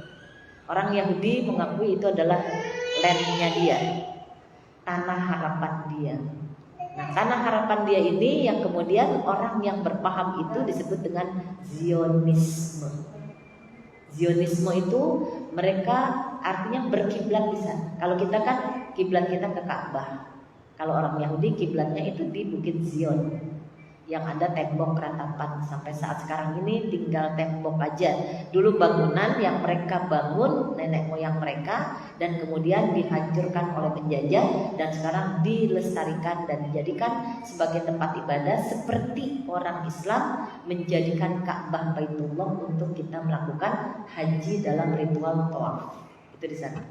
Orang Yahudi mengakui itu adalah landnya dia, tanah harapan dia. Nah, tanah harapan dia ini yang kemudian orang yang berpaham itu disebut dengan Zionisme. Zionisme itu mereka artinya berkiblat di sana. Kalau kita kan kiblat kita ke Ka'bah. Kalau orang Yahudi kiblatnya itu di Bukit Zion yang ada tembok ratapan. Sampai saat sekarang ini tinggal tembok aja. Dulu bangunan yang mereka bangun nenek moyang mereka dan kemudian dihancurkan oleh penjajah dan sekarang dilestarikan dan dijadikan sebagai tempat ibadah seperti orang Islam menjadikan Ka'bah Baitullah untuk kita melakukan haji dalam ritual tawaf. Itu di sana.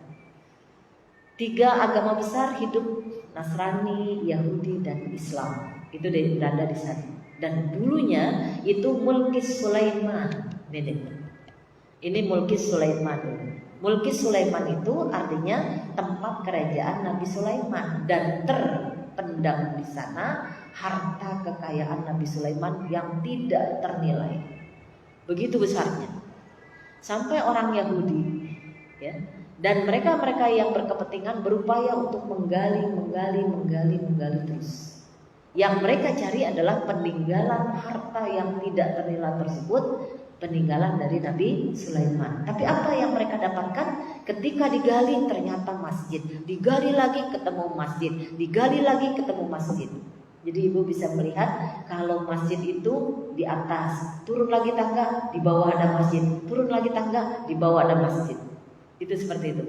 3 agama besar hidup, Nasrani, Yahudi dan Islam. Itu berada di sana. Dan dulunya itu Mulkis Sulaiman. Ini Mulkis Sulaiman. Mulkis Sulaiman itu artinya tempat kerajaan Nabi Sulaiman dan terpendam di sana harta kekayaan Nabi Sulaiman yang tidak ternilai. Begitu besarnya. Sampai orang Yahudi, ya, dan mereka yang berkepentingan berupaya untuk menggali terus. Yang mereka cari adalah peninggalan harta yang tidak ternilai tersebut, peninggalan dari Nabi Sulaiman. Tapi apa yang mereka dapatkan? Ketika digali ternyata masjid, digali lagi ketemu masjid, digali lagi ketemu masjid. Jadi ibu bisa melihat kalau masjid itu di atas, turun lagi tangga, di bawah ada masjid, turun lagi tangga, di bawah ada masjid. Itu seperti itu.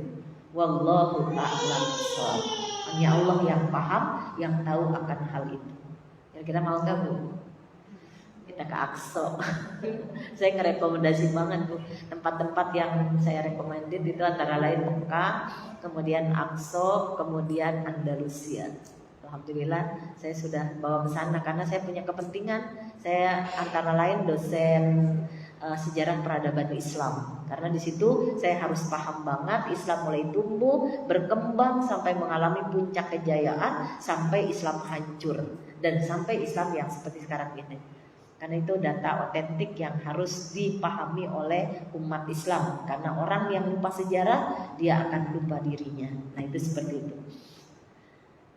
Wallahu a'lam bishawab. Hanya Allah yang paham, yang tahu akan hal itu. Kira-kira mau nggak Bu? Kita ke Aqsa. Saya ngerekomendasi banget Bu. Tempat-tempat yang saya rekomendin itu antara lain Mekah, kemudian Aqsa, kemudian Andalusia. Alhamdulillah saya sudah bawa ke sana karena saya punya kepentingan. Saya antara lain dosen sejarah peradaban Islam. Karena di situ saya harus paham banget Islam mulai tumbuh, berkembang sampai mengalami puncak kejayaan sampai Islam hancur dan sampai Islam yang seperti sekarang ini. Karena itu data otentik yang harus dipahami oleh umat Islam. Karena orang yang lupa sejarah dia akan lupa dirinya. Nah itu seperti itu.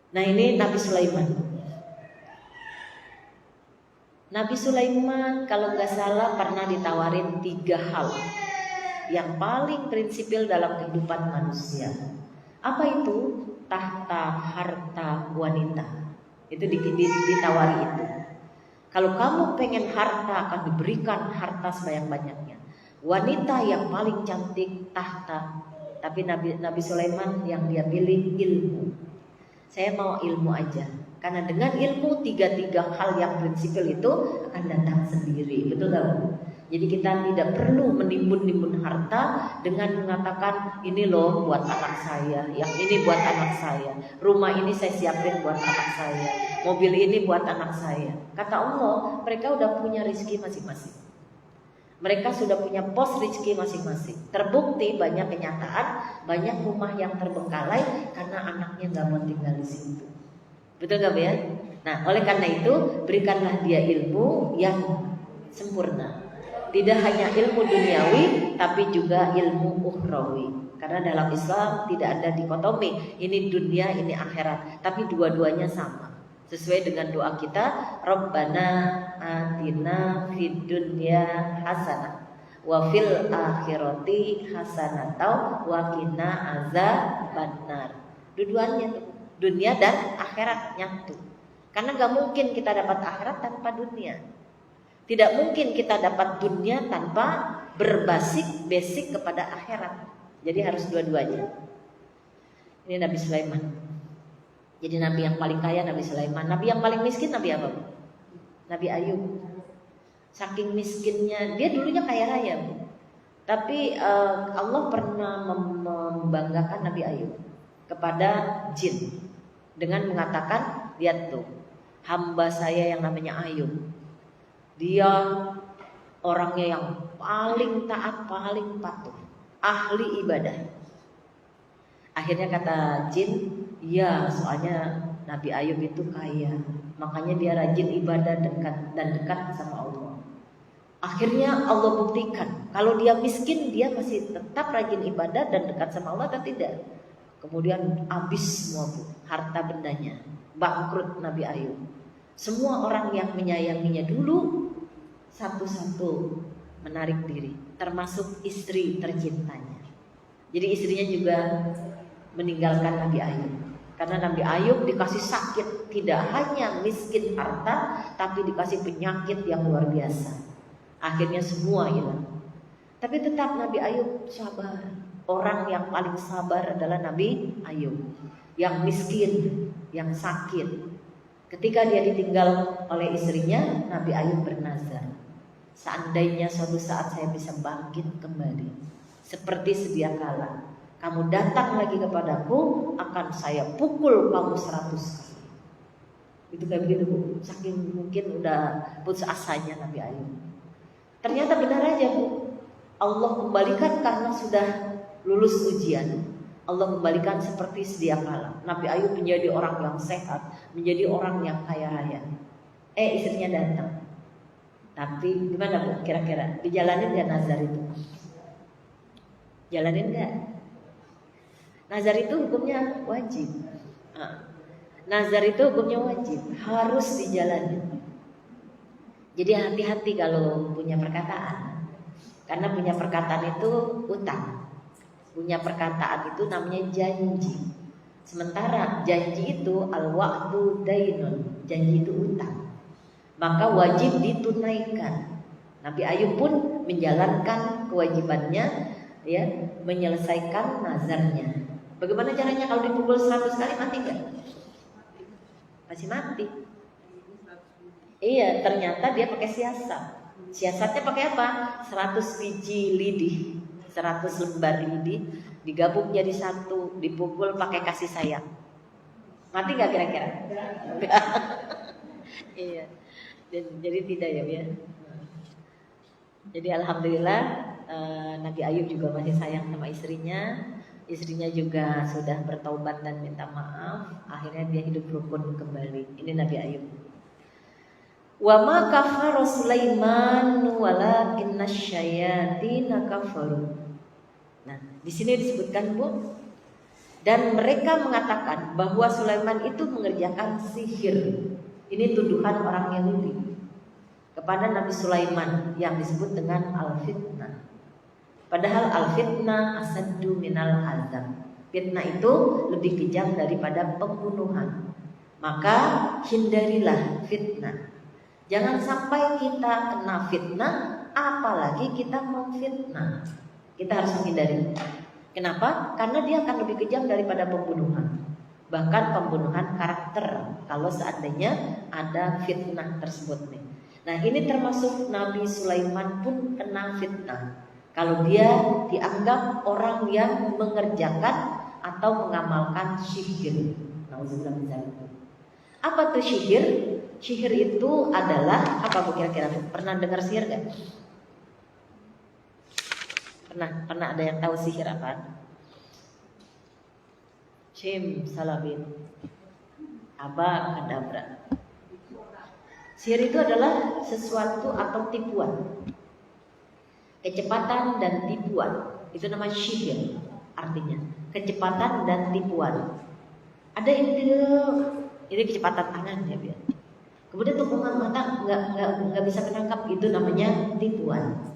Nah ini Nabi Sulaiman. Nabi Sulaiman kalau nggak salah pernah ditawarin 3 hal yang paling prinsipil dalam kehidupan manusia. Apa itu? Tahta, harta, wanita. Itu ditawari itu. Kalau kamu pengen harta akan diberikan harta sebanyak-banyaknya. Wanita yang paling cantik tahta. Tapi Nabi Sulaiman yang dia pilih ilmu. Saya mau ilmu aja. Karena dengan ilmu 3 hal yang prinsipil itu akan datang sendiri. Betul gak? Jadi kita tidak perlu menimbun-nimbun harta dengan mengatakan ini loh buat anak saya, yang ini buat anak saya, rumah ini saya siapin buat anak saya, mobil ini buat anak saya. Kata Allah, mereka udah punya rezeki masing-masing. Mereka sudah punya pos rezeki masing-masing. Terbukti banyak kenyataan, banyak rumah yang terbengkalai karena anaknya gak mau tinggal di situ. Betul gak ya? Nah, oleh karena itu berikanlah dia ilmu yang sempurna. Tidak hanya ilmu duniawi, tapi juga ilmu ukhrawi. Karena dalam Islam tidak ada dikotomi, ini dunia, ini akhirat, tapi dua-duanya sama. Sesuai dengan doa kita, Rabbana atina fid dunya hasanah wa fil akhirati hasanah wa qina azabannar. Dua-duanya dunia dan akhirat nyatu. Karena gak mungkin kita dapat akhirat tanpa dunia. Tidak mungkin kita dapat dunia tanpa basic kepada akhirat. Jadi harus dua-duanya. Ini Nabi Sulaiman. Jadi Nabi yang paling kaya Nabi Sulaiman. Nabi yang paling miskin Nabi apa? Nabi Ayub. Saking miskinnya, dia dulunya kaya raya. Tapi Allah pernah membanggakan Nabi Ayub kepada jin dengan mengatakan, lihat tuh, hamba saya yang namanya Ayub, dia orangnya yang paling taat, paling patuh, ahli ibadah. Akhirnya kata jin, ya soalnya Nabi Ayub itu kaya, makanya dia rajin ibadah dan dekat sama Allah. Akhirnya Allah buktikan kalau dia miskin dia masih tetap rajin ibadah dan dekat sama Allah atau tidak. Kemudian habis semua Bu, harta bendanya, bangkrut Nabi Ayub. Semua orang yang menyayanginya dulu satu-satu menarik diri, termasuk istri tercintanya. Jadi istrinya juga meninggalkan Nabi Ayub. Karena Nabi Ayub dikasih sakit, tidak hanya miskin harta, tapi dikasih penyakit yang luar biasa. Akhirnya semua hilang. Tapi tetap Nabi Ayub sabar. Orang yang paling sabar adalah Nabi Ayub. Yang miskin, yang sakit. Ketika dia ditinggal oleh istrinya, Nabi Ayub bernazar, seandainya suatu saat saya bisa bangkit kembali seperti sedia kala, kamu datang lagi kepadaku, akan saya pukul kamu 100 kali. Itu kayak begitu Bu. Saking mungkin udah putus asanya Nabi Ayub. Ternyata benar aja Bu. Allah kembalikan karena sudah lulus ujian. Allah kembalikan seperti sedia kala. Nabi Ayub menjadi orang yang sehat, menjadi orang yang kaya raya. Istrinya datang. Tapi gimana Bu kira-kira? Dijalanin gak nazar itu? Jalanin gak? Nazar itu hukumnya wajib. Nazar itu hukumnya wajib, harus dijalanin. Jadi hati-hati kalau punya perkataan. Karena punya perkataan itu utang. Punya perkataan itu namanya janji. Sementara janji itu al-wa'du dainun, janji itu utang. Maka wajib ditunaikan. Nabi Ayub pun menjalankan kewajibannya, ya, menyelesaikan nazarnya. Bagaimana caranya kalau dipukul 100 kali mati enggak? Masih mati. Iya, ternyata dia pakai siasat. Siasatnya pakai apa? 100 biji lidih, 100 lembar lidih digabung jadi satu, dipukul pakai kasih sayang. Mati nggak kira-kira? Iya. Jadi tidak ya. Jadi alhamdulillah Nabi Ayub juga masih sayang sama istrinya. Istrinya juga sudah bertaubat dan minta maaf. Akhirnya dia hidup rukun kembali. Ini Nabi Ayub. Wa ma kafara Sulaiman walakinna syayatina kafaru. Nah, di sini disebutkan Bu, dan mereka mengatakan bahwa Sulaiman itu mengerjakan sihir. Ini tuduhan orang Yahudi kepada Nabi Sulaiman yang disebut dengan al-fitnah. Padahal al-fitnah asaddu minal azab. Fitnah itu lebih kejam daripada pembunuhan. Maka hindarilah fitnah. Jangan sampai kita kena fitnah, apalagi kita memfitnah. Kita harus menghindari. Kenapa? Karena dia akan lebih kejam daripada pembunuhan. Bahkan pembunuhan karakter kalau seandainya ada fitnah tersebut nih. Nah, ini termasuk Nabi Sulaiman pun kena fitnah. Kalau dia dianggap orang yang mengerjakan atau mengamalkan sihir. Apa tuh sihir? Sihir itu adalah apa Bu kira-kira? Pernah dengar sihir gak? Pernah ada yang tahu sihir apa? Shim salabin, aba kadabra. Sihir itu adalah sesuatu atau tipuan, kecepatan dan tipuan. Itu namanya sihir. Artinya kecepatan dan tipuan. Ada ini kecepatan tangan ya biar. Kemudian tupungan mata nggak bisa menangkap, itu namanya tipuan.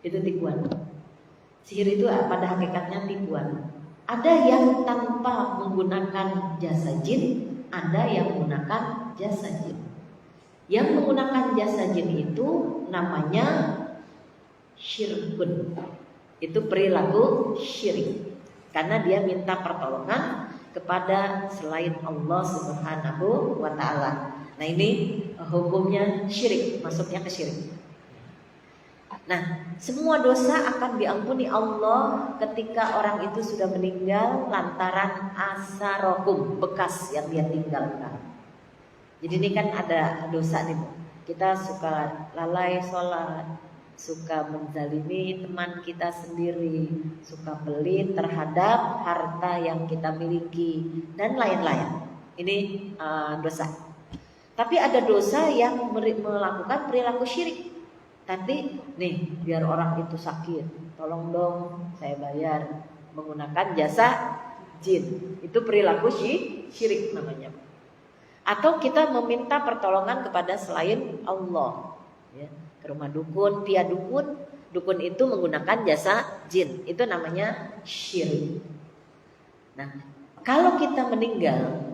Itu tipuan. Sihir itu pada hakikatnya tipuan. Ada yang tanpa menggunakan jasa jin, ada yang menggunakan jasa jin. Yang menggunakan jasa jin itu namanya syirkun. Itu perilaku syirik. Karena dia minta pertolongan kepada selain Allah Subhanahu wa ta'ala. Nah, ini hukumnya syirik, masuknya ke syirik. Nah, semua dosa akan diampuni Allah ketika orang itu sudah meninggal lantaran asarokum, bekas yang dia tinggalkan. Jadi ini kan ada dosa nih Bu. Kita suka lalai sholat, suka menzalimi teman kita sendiri, suka pelit terhadap harta yang kita miliki, dan lain-lain. Ini dosa. Tapi ada dosa yang melakukan perilaku syirik. Tapi nih, biar orang itu sakit, tolong dong saya bayar menggunakan jasa jin. Itu perilaku syirik namanya. Atau kita meminta pertolongan kepada selain Allah, ya, ke rumah dukun, via dukun. Dukun itu menggunakan jasa jin. Itu namanya syirik. Nah, kalau kita meninggal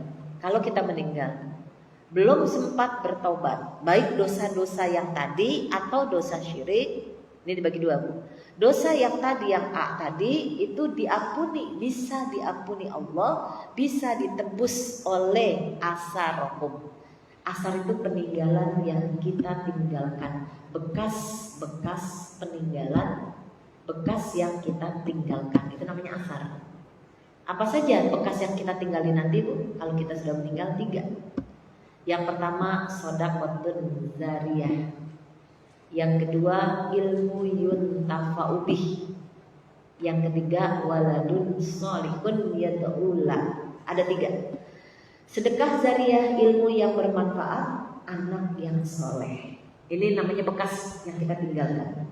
belum sempat bertobat, baik dosa-dosa yang tadi atau dosa syirik, ini dibagi dua, Bu. Dosa yang tadi, yang A tadi, itu diampuni, bisa diampuni Allah, bisa ditebus oleh asarohum. Asar itu peninggalan yang kita tinggalkan, bekas-bekas peninggalan, bekas yang kita tinggalkan, itu namanya asar. Apa saja bekas yang kita tinggalin nanti, Bu? Kalau kita sudah meninggal, 3. Yang pertama, shadaqatun zariyah. Yang kedua, ilmu yuntafa'u bih. Yang ketiga, waladun sholihun yad'ula. Ada 3. Sedekah zariyah, ilmu yang bermanfaat, anak yang soleh. Ini namanya bekas yang kita tinggalkan.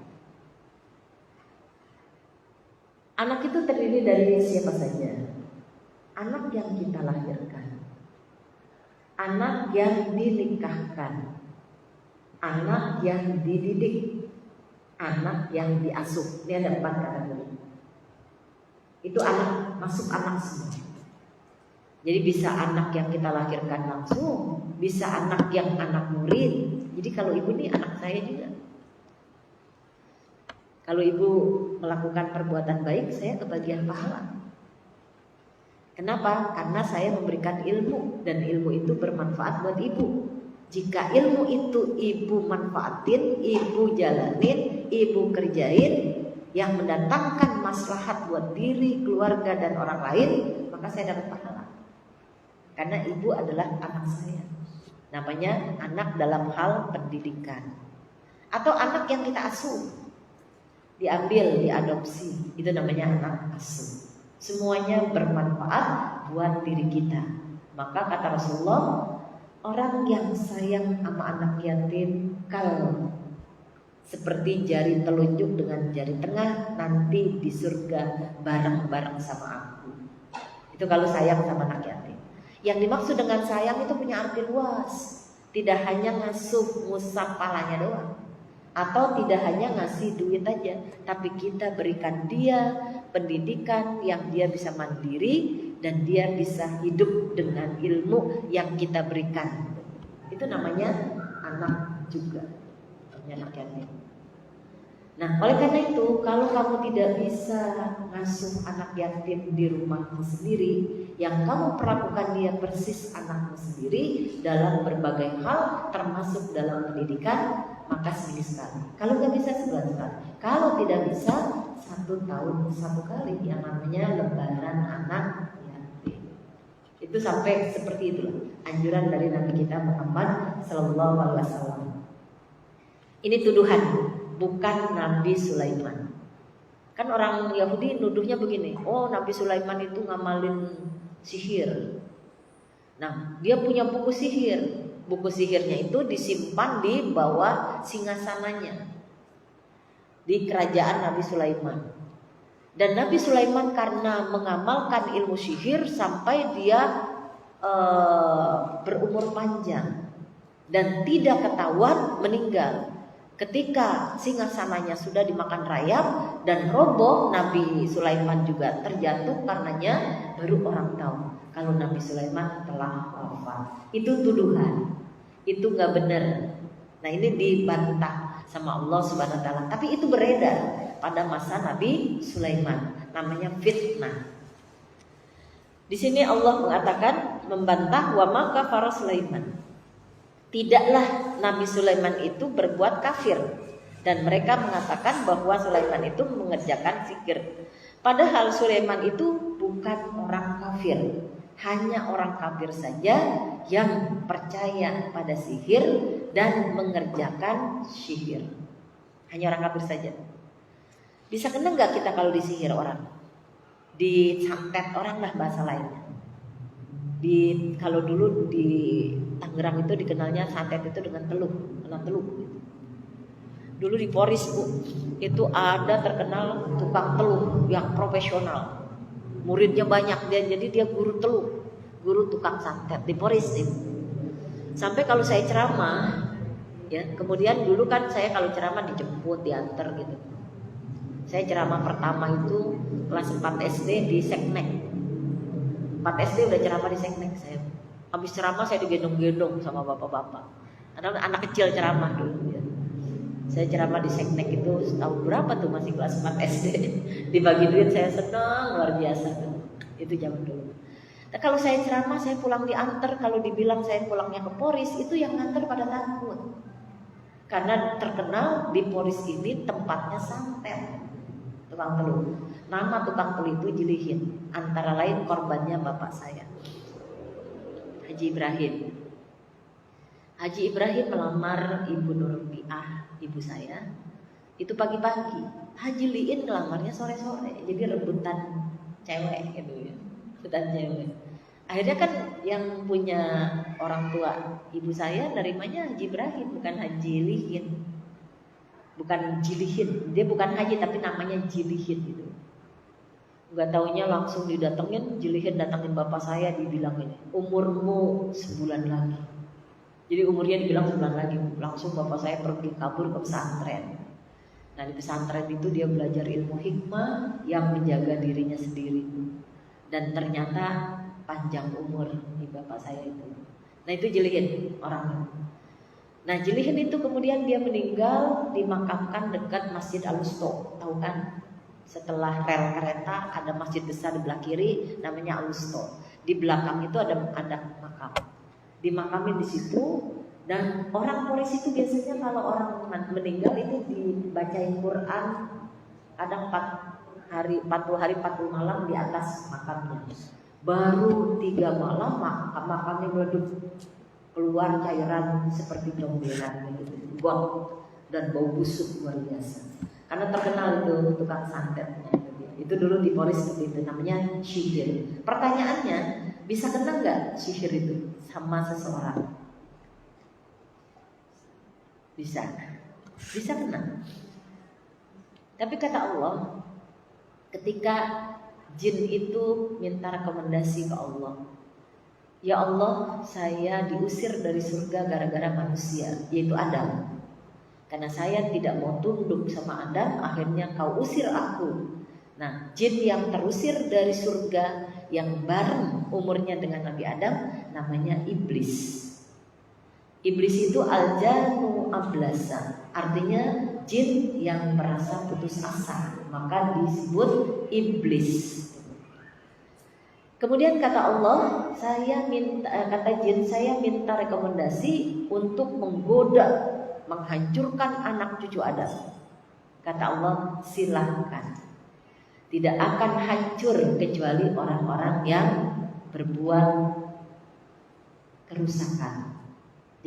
Anak itu terdiri dari siapa saja? Anak yang kita lahirkan, anak yang dinikahkan, anak yang dididik, anak yang diasuh. Ini ada 4 kategori. Itu anak, masuk anak semua. Jadi bisa anak yang kita lahirkan langsung, bisa anak yang anak murid. Jadi kalau ibu ini anak saya juga. Kalau ibu melakukan perbuatan baik, saya kebagian pahala. Kenapa? Karena saya memberikan ilmu, dan ilmu itu bermanfaat buat ibu. Jika ilmu itu ibu manfaatin, ibu jalanin, ibu kerjain, yang mendatangkan maslahat buat diri, keluarga, dan orang lain, maka saya dapat pahala. Karena ibu adalah anak saya. Namanya anak dalam hal pendidikan. Atau anak yang kita asuh, diambil, diadopsi, itu namanya anak asuh. Semuanya bermanfaat buat diri kita. Maka kata Rasulullah, orang yang sayang sama anak yatim kalau seperti jari telunjuk dengan jari tengah, nanti di surga bareng-bareng sama aku. Itu kalau sayang sama anak yatim. Yang dimaksud dengan sayang itu punya arti luas. Tidak hanya ngasuh ngusap palanya doang, atau tidak hanya ngasih duit aja, tapi kita berikan dia pendidikan yang dia bisa mandiri dan dia bisa hidup dengan ilmu yang kita berikan. Itu namanya anak juga, anak yatim. Nah, oleh karena itu, kalau kamu tidak bisa ngasuh anak yatim di rumahmu sendiri, yang kamu perlakukan dia persis anakmu sendiri dalam berbagai hal, termasuk dalam pendidikan, maka seminggu sekali. Kalau nggak bisa, sebulan sekali. Kalau tidak bisa, 1 tahun 1 kali, yang namanya lebaran anak yatim. Itu sampai seperti itu anjuran dari Nabi kita Muhammad Sallallahu Alaihi Wasallam. Ini tuduhan, bukan Nabi Sulaiman. Kan orang Yahudi nuduhnya begini, oh Nabi Sulaiman itu ngamalin sihir. Nah, dia punya buku sihir. Buku sihirnya itu disimpan di bawah singgasananya di kerajaan Nabi Sulaiman. Dan Nabi Sulaiman karena mengamalkan ilmu sihir sampai dia berumur panjang dan tidak ketahuan meninggal. Ketika singgasananya sudah dimakan rayap dan roboh, Nabi Sulaiman juga terjatuh karenanya, baru orang tahu kalau Nabi Sulaiman telah wafat. Itu tuduhan, itu nggak benar. Nah, ini dibantah sama Allah Subhanahu Wa Taala. Tapi itu beredar pada masa Nabi Sulaiman, namanya fitnah. Di sini Allah mengatakan membantah wa ma kafara Sulaiman. Tidaklah Nabi Sulaiman itu berbuat kafir, dan mereka mengatakan bahwa Sulaiman itu mengerjakan sihir. Padahal Sulaiman itu bukan orang kafir, hanya orang kafir saja yang percaya pada sihir dan mengerjakan sihir. Hanya orang kafir saja. Bisa kena nggak kita kalau disihir orang? Disantet orang lah bahasa lainnya. Kalau dulu di Tangerang itu dikenalnya santet itu dengan teluh, kena teluh. Dulu di Poris, Bu, itu ada terkenal tukang teluh yang profesional. muridnya banyak, jadi dia guru teluk, guru tukang santet di Porisim. Sampai kalau saya ceramah, ya kemudian dulu kan saya kalau ceramah dijemput, diantar gitu. Saya ceramah pertama itu kelas 4 SD di Seknek. 4 SD udah ceramah di Seknek saya. Habis ceramah saya digendong-gendong sama bapak-bapak. Anak kecil ceramah dulu ya. Saya ceramah di Seknek itu tahun berapa tuh, masih kelas 4 SD. Dibagi duit saya senang luar biasa tuh. Itu zaman dulu. Nah, kalau saya ceramah saya pulang diantar, kalau dibilang saya pulangnya ke Poris, itu yang nganter pada takut. Karena terkenal di Poris ini tempatnya santet, tukang telur. Nama tukang telur itu Jilihin. Antara lain korbannya bapak saya, Haji Ibrahim. Haji Ibrahim melamar Ibu Nurbiah, ibu saya. Itu pagi-pagi. Haji Liin ngelamarnya sore-sore. Jadi rebutan cewek gitu ya. Rebutan cewek. Akhirnya kan yang punya orang tua ibu saya nerimanya Haji Ibrahim, bukan Haji Lihin. Bukan Jilihin. Dia bukan haji tapi namanya Jilihin gitu. Gak taunya langsung didatengin, Jilihin datangin bapak saya, dibilang ini, umurmu sebulan lagi. Jadi umurnya dibilang sebulan lagi. Langsung bapak saya pergi kabur ke pesantren. Nah di pesantren itu dia belajar ilmu hikmah yang menjaga dirinya sendiri. Dan ternyata panjang umur di bapak saya itu. Nah itu Jilihin orangnya. Nah Jilihin itu kemudian dia meninggal, dimakamkan dekat Masjid Al-Wusto. Tahu kan? Setelah rel kereta ada masjid besar di belah kiri namanya Al-Wusto. Di belakang itu ada makam. Dimakamin di situ. Dan orang Poris itu biasanya kalau orang meninggal itu dibacain Quran ada 40 hari 40 malam di atas makamnya. Baru 3 malam makamnya meleduk, keluar cairan seperti comberan gitu, buang dan bau busuk luar biasa. Karena terkenal itu tukang santetnya. Itu dulu di Polis seperti itu, namanya sihir. Pertanyaannya, bisa kena nggak sihir itu sama seseorang? Bisa kena. Tapi kata Allah, ketika jin itu minta rekomendasi ke Allah, ya Allah, saya diusir dari surga gara-gara manusia, yaitu Adam. Karena saya tidak mau tunduk sama Adam, akhirnya kau usir aku. Nah, jin yang terusir dari surga yang bareng umurnya dengan Nabi Adam namanya iblis. Iblis itu aljanu ablasa, artinya jin yang merasa putus asa, maka disebut iblis. Kemudian kata Allah, kata jin, saya minta rekomendasi untuk menggoda, menghancurkan anak cucu Adam. Kata Allah, silahkan. Tidak akan hancur kecuali orang-orang yang berbuat kerusakan.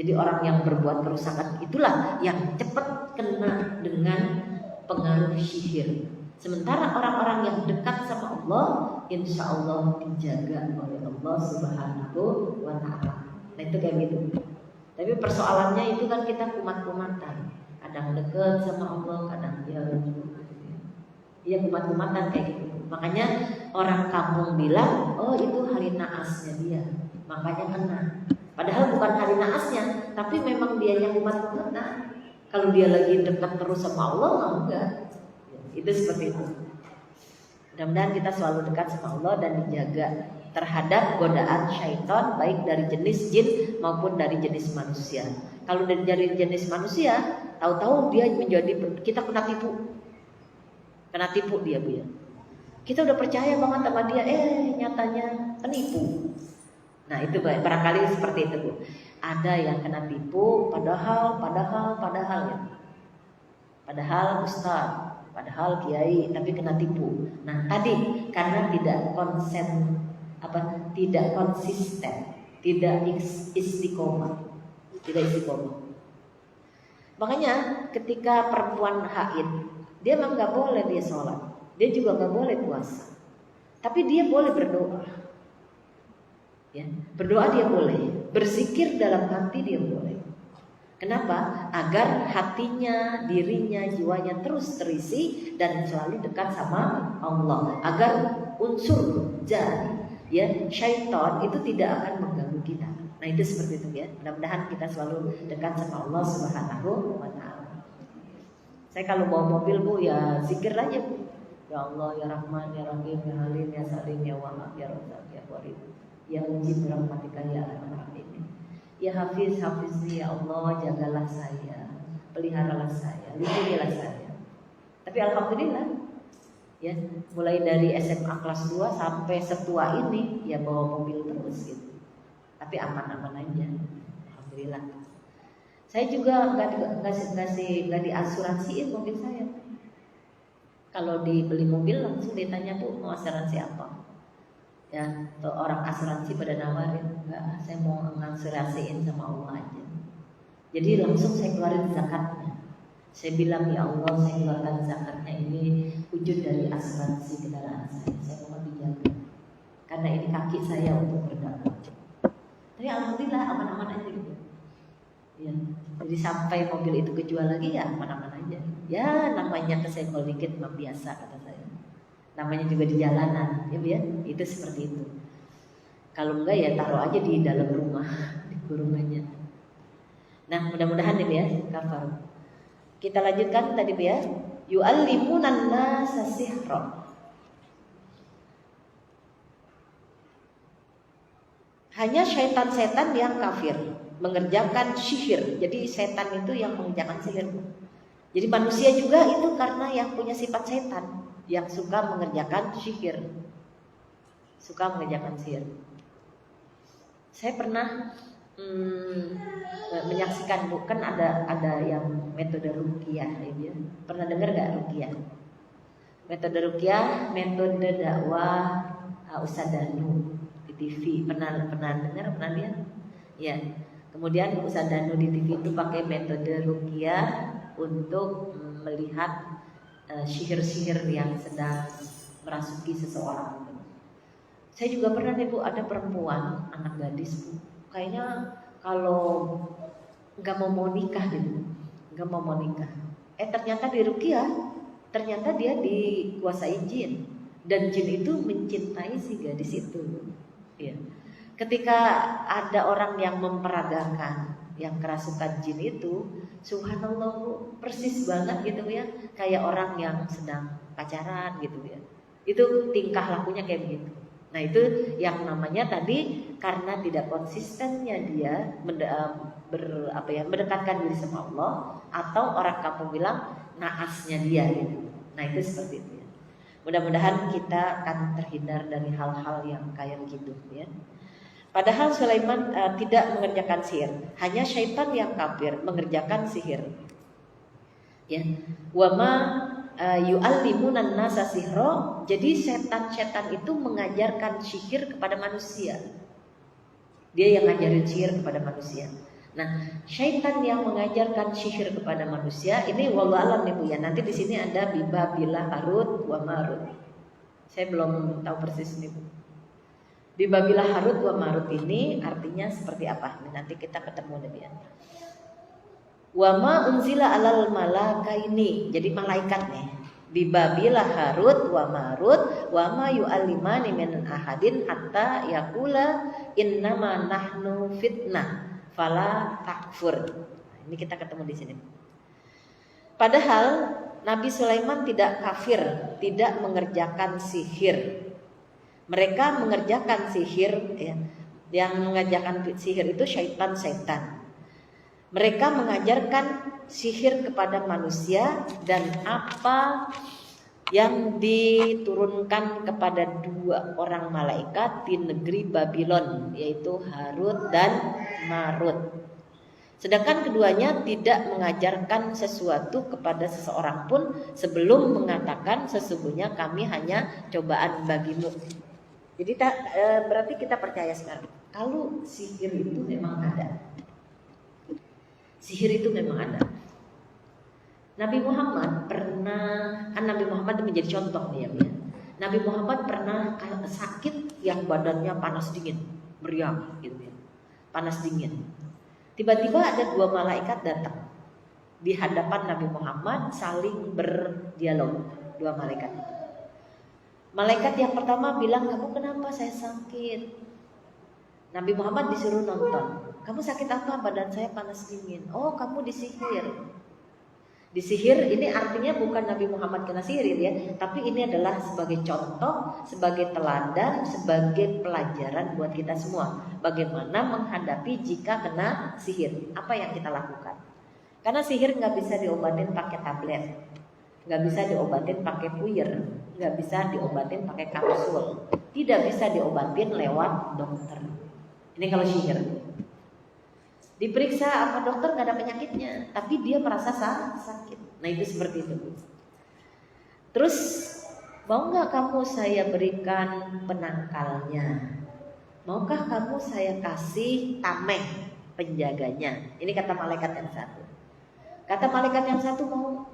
Jadi orang yang berbuat kerusakan itulah yang cepat kena dengan pengaruh sihir. Sementara orang-orang yang dekat sama Allah, insya Allah dijaga oleh Allah Subhanahu wa Ta'ala. Nah itu kayak gitu. Tapi persoalannya itu kan kita kumat-kumatan. Kadang dekat sama Allah, kadang jauh. Iya kumat-kumatan kayak gitu. Makanya orang kampung bilang, oh itu hari naasnya dia, makanya kena. Padahal bukan hari naasnya, tapi memang dia yang kumat-kumatan. Kalau dia lagi dekat terus sama Allah, enggak. Itu seperti itu. Mudah-mudahan kita selalu dekat sama Allah dan dijaga terhadap godaan syaitan, baik dari jenis jin maupun dari jenis manusia. Kalau dari jenis manusia, tahu-tahu dia menjadi, kita kena tipu dia, Bu ya. Kita udah percaya banget sama dia, nyatanya penipu. Nah itu barangkali seperti itu, Bu. Ada yang kena tipu, padahal ya. Padahal ustaz, padahal kiai, tapi kena tipu. Nah tadi karena tidak konsisten, tidak istiqomah. Makanya ketika perempuan haid, dia memang nggak boleh dia sholat, dia juga nggak boleh puasa, tapi dia boleh berdoa. Ya, berdoa dia boleh, berzikir dalam hati dia boleh. Kenapa? Agar hatinya, dirinya, jiwanya terus terisi dan selalu dekat sama Allah. Agar unsur zat, ya syaitan itu tidak akan mengganggu kita. Nah itu seperti itu ya. Mudah-mudahan kita selalu dekat sama Allah Subhanahu wa Ta'ala. Saya kalau bawa mobil Bu ya zikir aja Bu. Ya Allah, ya Rahman, ya Rahim, ya Halim, ya Salim, ya Wahab, ya Razzaq, ya Warid, ya Mujib rahmatika ya Arhamar Rahimin. Ya Hafiz, Hafizi, ya Allah jagalah saya, peliharalah saya, lindungilah saya. Tapi alhamdulillah ya, mulai dari SMA kelas 2 sampai setua ini ya bawa mobil terus gitu. Tapi aman-aman aja, alhamdulillah. Saya juga nggak diasuransiin mobil saya. Kalau dibeli mobil langsung ditanya Bu mau asuransi apa? Ya, atau orang asuransi pada nawarin, enggak, saya mau ngasuransiin sama Allah aja. Jadi langsung saya keluarin zakatnya. Saya bilang ya Allah, saya keluarkan zakatnya ini wujud dari asuransi kendaraan saya mohon dijaga. Karena ini kaki saya untuk berdakwah. Tapi alhamdulillah aman-aman aja gitu. Ya, jadi sampai mobil itu kejual lagi ya aman-aman aja. Ya namanya kesenggol dikit mah biasa kata saya. Namanya juga di jalanan, ya Bu ya. Itu seperti itu. Kalau enggak ya taruh aja di dalam rumah, di kurungannya. Nah mudah-mudahan ini ya kafar. Kita lanjutkan tadi Bu ya. Yu'allimunan nasa sihra. Hanya syaitan-setan yang kafir mengerjakan sihir. Jadi setan itu yang mengerjakan sihir. Jadi manusia juga itu karena yang punya sifat setan, yang suka mengerjakan sihir. Suka mengerjakan sihir. Saya pernah menyaksikan bukan ada yang metode ruqyah ya. Pernah dengar nggak ruqyah? Metode ruqyah, metode dakwah Ustaz Danu di TV. Pernah dengar, pernah lihat? Ya. Kemudian Ustaz Danu di TV itu pakai metode ruqyah untuk melihat sihir-sihir yang sedang merasuki seseorang. Saya juga pernah nih Bu, ada perempuan anak gadis Bu, kayaknya kalau nggak mau nikah gitu, nggak mau nikah. Ternyata di ruqyah, ternyata dia dikuasai jin dan jin itu mencintai si gadis itu. Ya. Ketika ada orang yang memperagakan, yang kerasukan jin itu, subhanallah Bu, persis banget gitu ya, kayak orang yang sedang pacaran gitu ya. Itu tingkah lakunya kayak begitu. Nah itu yang namanya tadi karena tidak konsistennya dia mendekatkan diri sama Allah, atau orang kampung bilang naasnya dia gitu. Nah itu seperti itu ya. Mudah-mudahan kita akan terhindar dari hal-hal yang kayak begitu ya. Padahal Sulaiman tidak mengerjakan sihir, hanya syaitan yang kafir mengerjakan sihir. Ya, wama yu'allimunan nasa sihra. Jadi setan-setan itu mengajarkan sihir kepada manusia. Dia yang ngajarin sihir kepada manusia. Nah, syaitan yang mengajarkan sihir kepada manusia ini wallahu alam nih Bu ya. Nanti di sini ada Babila Harut wa Marut. Saya belum tahu persis nih Bu. Babila Harut wa Marut ini artinya seperti apa? Nanti kita ketemu nih ya. Wa ma unzila alal malakaini. Jadi malaikat nih. Babila Harut wa Marut wa ma yu'allimani min ahadin hatta yaqula innama nahnu fitnah fala takfur. Ini kita ketemu di sini. Padahal Nabi Sulaiman tidak kafir, tidak mengerjakan sihir. Mereka mengerjakan sihir ya. Yang mengerjakan sihir itu syaitan-syaitan. Mereka mengajarkan sihir kepada manusia dan apa yang diturunkan kepada dua orang malaikat di negeri Babylon, yaitu Harut dan Marut. Sedangkan keduanya tidak mengajarkan sesuatu kepada seseorang pun sebelum mengatakan sesungguhnya kami hanya cobaan bagimu. Jadi berarti kita percaya sekarang kalau sihir itu memang ada. Sihir itu memang ada. Nabi Muhammad pernah, kan Nabi Muhammad menjadi contoh nih ya. Nabi Muhammad pernah sakit yang badannya panas dingin, meriang gitu ya. Panas dingin. Tiba-tiba ada dua malaikat datang di hadapan Nabi Muhammad saling berdialog, dua malaikat itu. Malaikat yang pertama bilang, kamu kenapa? Saya sakit. Nabi Muhammad disuruh nonton. Kamu sakit apa? Badan saya panas dingin. Oh, kamu disihir. Disihir ini artinya bukan Nabi Muhammad kena sihir ya, tapi ini adalah sebagai contoh, sebagai teladan, sebagai pelajaran buat kita semua. Bagaimana menghadapi jika kena sihir? Apa yang kita lakukan? Karena sihir nggak bisa diobatin pakai tablet, nggak bisa diobatin pakai puyer, nggak bisa diobatin pakai kapsul, tidak bisa diobatin lewat dokter. Ini kalau sihir. Diperiksa apa dokter nggak ada penyakitnya, tapi dia merasa sakit. Nah itu seperti itu. Terus mau nggak kamu saya berikan penangkalnya? Maukah kamu saya kasih tameng penjaganya? Ini kata malaikat yang satu. Kata malaikat yang satu mau.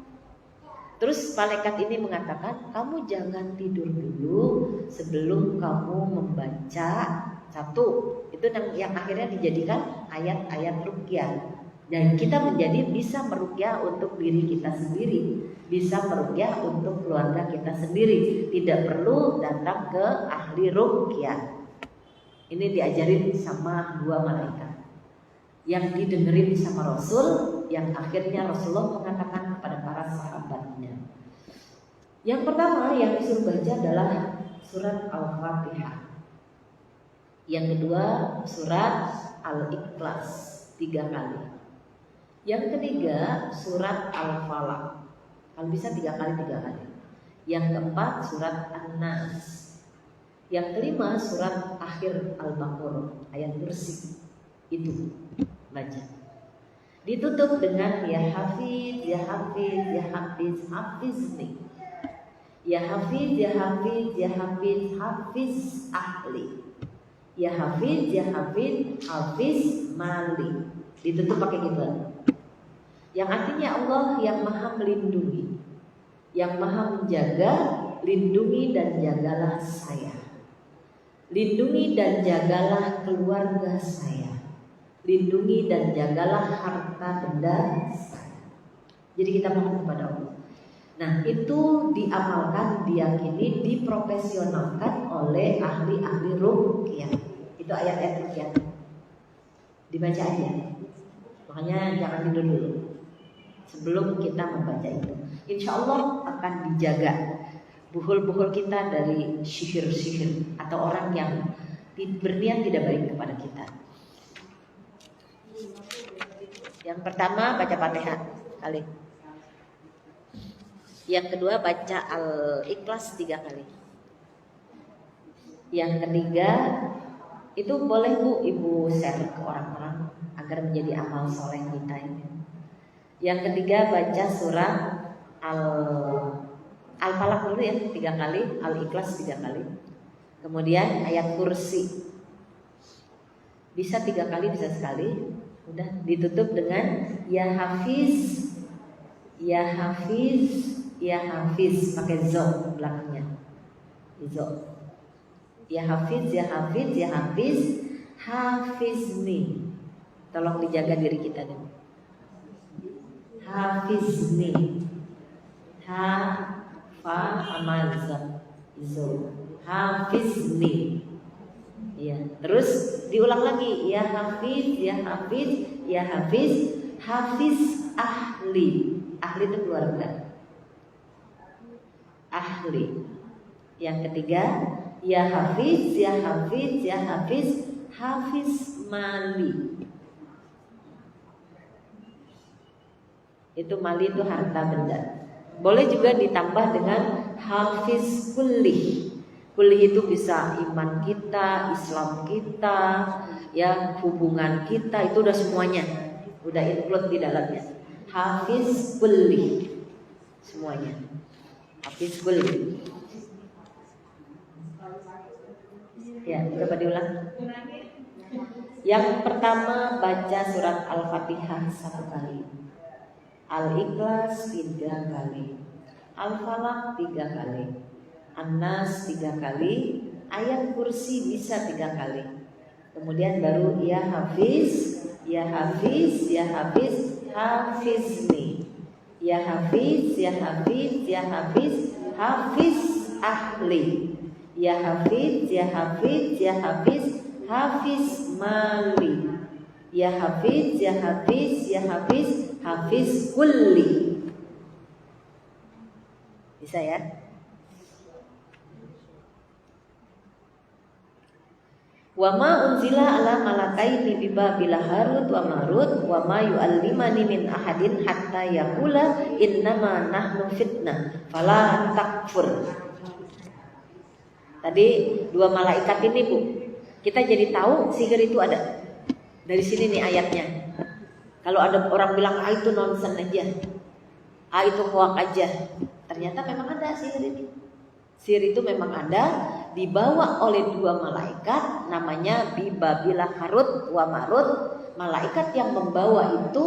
Terus malaikat ini mengatakan, kamu jangan tidur dulu sebelum kamu membaca satu. Itu yang akhirnya dijadikan ayat-ayat ruqyah. Dan kita menjadi bisa meruqyah untuk diri kita sendiri, bisa meruqyah untuk keluarga kita sendiri. Tidak perlu datang ke ahli ruqyah. Ini diajarin sama dua malaikat yang didengerin sama Rasul, yang akhirnya Rasulullah mengatakan kepada para sahabatnya. Yang pertama yang disuruh baca adalah surat Al-Fatihah. Yang kedua surat Al-Ikhlas 3 kali. Yang ketiga surat Al-Falaq. Kalau bisa 3 kali 3 kali. Yang keempat surat An-Nas. Yang kelima surat akhir Al-Baqarah, ayat kursi. Itu baca. Ditutup dengan ya Hafiz, ya Hafiz, ya Hafiz, Hafizni. Ya Hafiz, ya Hafiz, ya Hafiz, Hafiz ahli. Ya Hafiz, ya Hafiz, Hafiz mali. Ditutup pakai gitu. Yang artinya Allah yang maha melindungi, yang maha menjaga, lindungi dan jagalah saya. Lindungi dan jagalah keluarga saya. Lindungi dan jagalah harta benda saya. Jadi kita mohon kepada Allah. Nah itu diamalkan, diyakini, diprofesionalkan oleh ahli-ahli ruqyah. Itu ayat-ayat ruqyah. Dibaca aja. Makanya jangan tidur dulu sebelum kita membaca itu. Insya Allah akan dijaga buhul-buhul kita dari sihir-sihir atau orang yang berniat tidak baik kepada kita. Yang pertama baca Fatihah kali. Yang kedua baca Al-Ikhlas 3 kali. Yang ketiga itu boleh Bu Ibu share ke orang-orang agar menjadi amal soleh kita ini. Yang ketiga baca surah Al-Falaq dulu ya 3 kali, Al-Ikhlas 3 kali. Kemudian ayat kursi. Bisa 3 kali, bisa sekali. Udah ditutup dengan ya Hafiz, ya Hafiz, ya Hafiz pakai zo belakangnya. Zo. Ya Hafiz, ya Hafiz, ya Hafiz, Hafizni. Tolong dijaga diri kita nih. Hafizni. Ha fa amazza. Zo. Hafizni. Ya, terus diulang lagi ya Hafiz, ya Hafiz, ya Hafiz, Hafiz ahli. Ahli itu keluarga. Ahli. Yang ketiga ya Hafiz, ya Hafiz, ya Hafiz, Hafiz mali. Itu mali itu harta benda. Boleh juga ditambah dengan Hafiz kulli. Kulli itu bisa iman kita, Islam kita, ya hubungan kita, itu udah semuanya, udah include di dalamnya. Hafiz kulli, semuanya. Hafiz kulli. Ya, coba diulang. Yang pertama baca surat Al-Fatihah 1 kali, Al-Ikhlas 3 kali, Al-Falaq 3 kali, An-Nas 3 kali, ayat kursi bisa 3 kali. Kemudian baru ya Hafiz, ya Hafiz, ya Hafiz, Hafizni. Ya Hafiz, ya Hafiz, ya Hafiz, Hafiz ahli. Ya hafiz, ya hafiz, ya hafiz, hafiz mali. Ya hafiz, ya hafiz, ya hafiz, hafiz kulli. Bisa ya? Wa ma unzila ala malakaini bi Babila Harut wa Marut wa ma yu'allimani min ahadin hatta yaqula innama nahnu fitnah fala takfur. Tadi dua malaikat ini Bu, kita jadi tahu sihir itu ada. Dari sini nih ayatnya. Kalau ada orang bilang itu nonsen aja, itu hoak aja, ternyata memang ada sihir ini. Sihir itu memang ada, dibawa oleh dua malaikat, namanya Babila Harut wa Marut. Malaikat yang membawa itu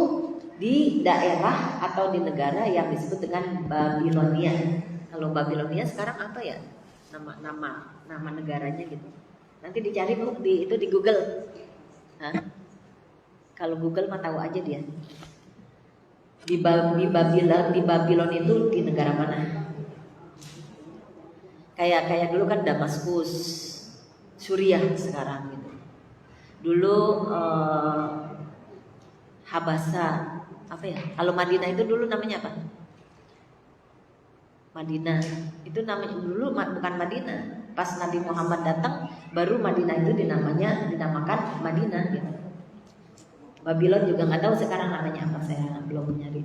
di daerah atau di negara yang disebut dengan Babilonia. Kalau Babilonia sekarang apa ya? Nama negaranya gitu. Nanti dicari Bu itu di Google. Hah? Kalau Google mah tahu aja dia. Di Babylon itu di negara mana? Kayak dulu kan Damaskus, Suriah sekarang gitu. Dulu Habasa, apa ya? Kalau Madinah itu dulu namanya apa? Madinah. Itu namanya dulu bukan Madinah. Pas Nabi Muhammad datang, baru Madinah itu dinamakan Madinah gitu. Babylon juga nggak tahu sekarang namanya apa, saya belum nyari.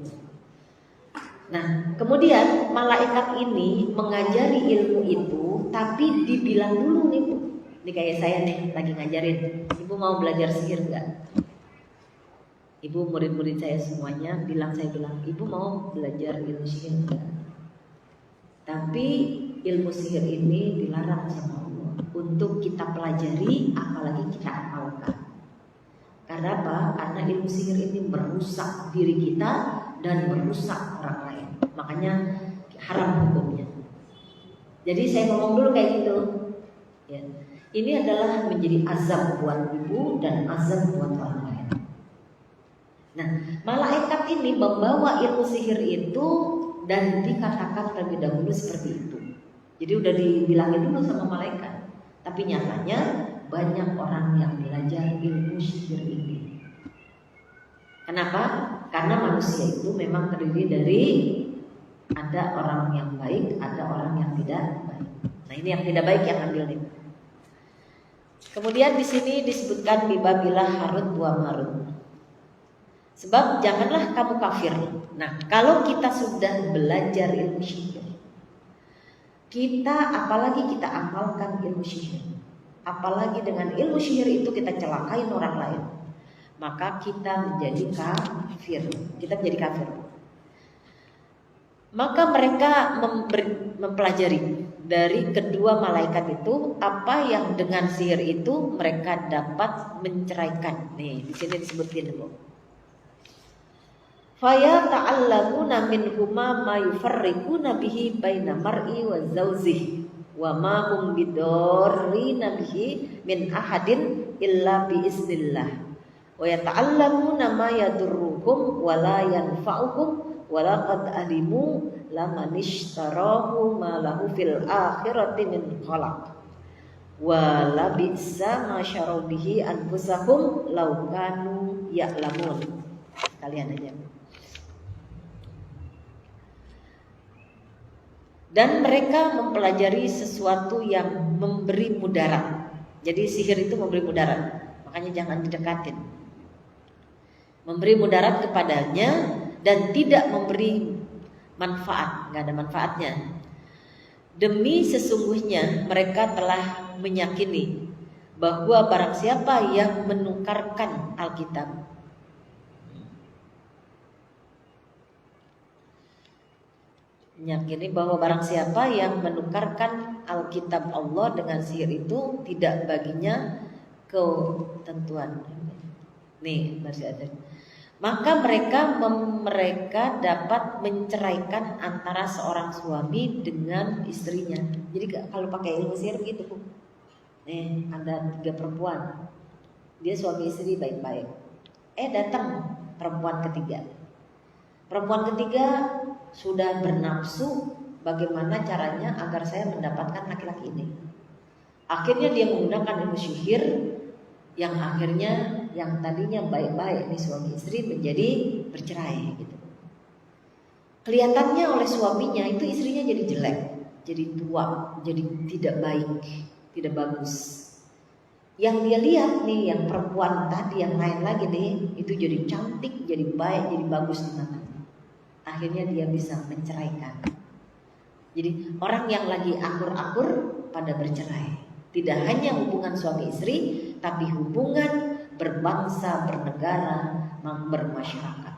Nah, kemudian malaikat ini mengajari ilmu itu, tapi dibilang dulu nih Bu. Ini kayak saya nih lagi ngajarin. Ibu mau belajar sihir nggak? Ibu murid-murid saya semuanya saya bilang, ibu mau belajar ilmu sihir nggak? Tapi ilmu sihir ini dilarang sama Allah untuk kita pelajari, apalagi kita amalkan. Karena apa? Karena ilmu sihir ini merusak diri kita dan merusak orang lain. Makanya haram hukumnya. Jadi saya ngomong dulu kayak gitu. Ya. Ini adalah menjadi azab buat ibu dan azab buat orang lain. Nah, malaikat ini membawa ilmu sihir itu dan dikatakan terlebih dahulu seperti itu. Jadi udah dibilangin dulu sama malaikat. Tapi nyatanya banyak orang yang belajar ilmu sihir ini. Kenapa? Karena manusia itu memang terdiri dari ada orang yang baik, ada orang yang tidak baik. Nah, ini yang tidak baik yang ambil nih. Kemudian di sini disebutkan di Babila Harut wa Marut. Sebab janganlah kamu kafir. Nah, kalau kita sudah belajar ilmu sihir, apalagi kita amalkan ilmu sihir, apalagi dengan ilmu sihir itu kita celakain orang lain, maka kita menjadi kafir. Maka mereka mempelajari dari kedua malaikat itu apa yang dengan sihir itu mereka dapat menceraikan. Nih, di sini disebutin Bu. Faya ta'allamuna minhuma ma yufarriquna bihi baina mar'i wa zawjihi wa ma hum bidarrina bihi min ahadin illa bi iznillah wa yata'allamuna ma yadurruhum wa la yanfa'uhum wa laqad alimu laman ishtarahu ma lahu fil akhirati min khalaq wa labisa ma syaraw bihi anfusahum law kanu ya'lamun. Kalian aja. Dan mereka mempelajari sesuatu yang memberi mudarat. Jadi sihir itu memberi mudarat, makanya jangan didekatin. Memberi mudarat kepadanya dan tidak memberi manfaat, nggak ada manfaatnya. Demi sesungguhnya mereka telah meyakini bahwa barang siapa yang menukarkan Alkitab, meyakini bahwa barang siapa yang menukarkan Alkitab Allah dengan sihir itu tidak baginya ketentuan. Nih, masih ada. Maka mereka dapat menceraikan antara seorang suami dengan istrinya. Jadi kalau pakai ilmu sihir begitu Bu. Nih, ada 3 perempuan. Dia suami istri baik-baik. Datang perempuan ketiga. Perempuan ketiga sudah bernafsu bagaimana caranya agar saya mendapatkan laki-laki ini. Akhirnya dia menggunakan ilmu sihir yang akhirnya yang tadinya baik-baik nih suami istri menjadi bercerai gitu. Kelihatannya oleh suaminya itu istrinya jadi jelek, jadi tua, jadi tidak baik, tidak bagus. Yang dia lihat nih, yang perempuan tadi yang lain lagi nih, itu jadi cantik, jadi baik, jadi bagus di mata. Akhirnya dia bisa menceraikan. Jadi orang yang lagi akur-akur pada bercerai. Tidak hanya hubungan suami istri, tapi hubungan berbangsa, bernegara, bermasyarakat.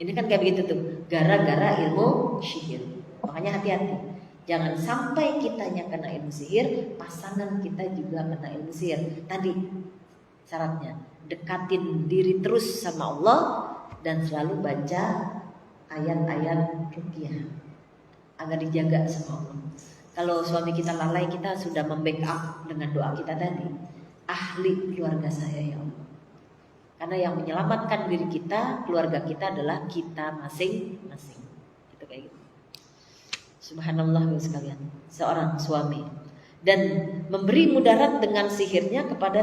Ini kan kayak begitu tuh, gara-gara ilmu sihir. Makanya hati-hati. Jangan sampai kitanya kena ilmu sihir, pasangan kita juga kena ilmu sihir. Tadi syaratnya, dekatin diri terus sama Allah dan selalu baca ayat-ayat ruqyah agar dijaga sama Allah. Kalau suami kita lalai, kita sudah membackup dengan doa kita tadi. Ahli keluarga saya ya Allah. Karena yang menyelamatkan diri kita, keluarga kita adalah kita masing-masing. Itu kayak gitu. Subhanallah sekalian, seorang suami dan memberi mudarat dengan sihirnya kepada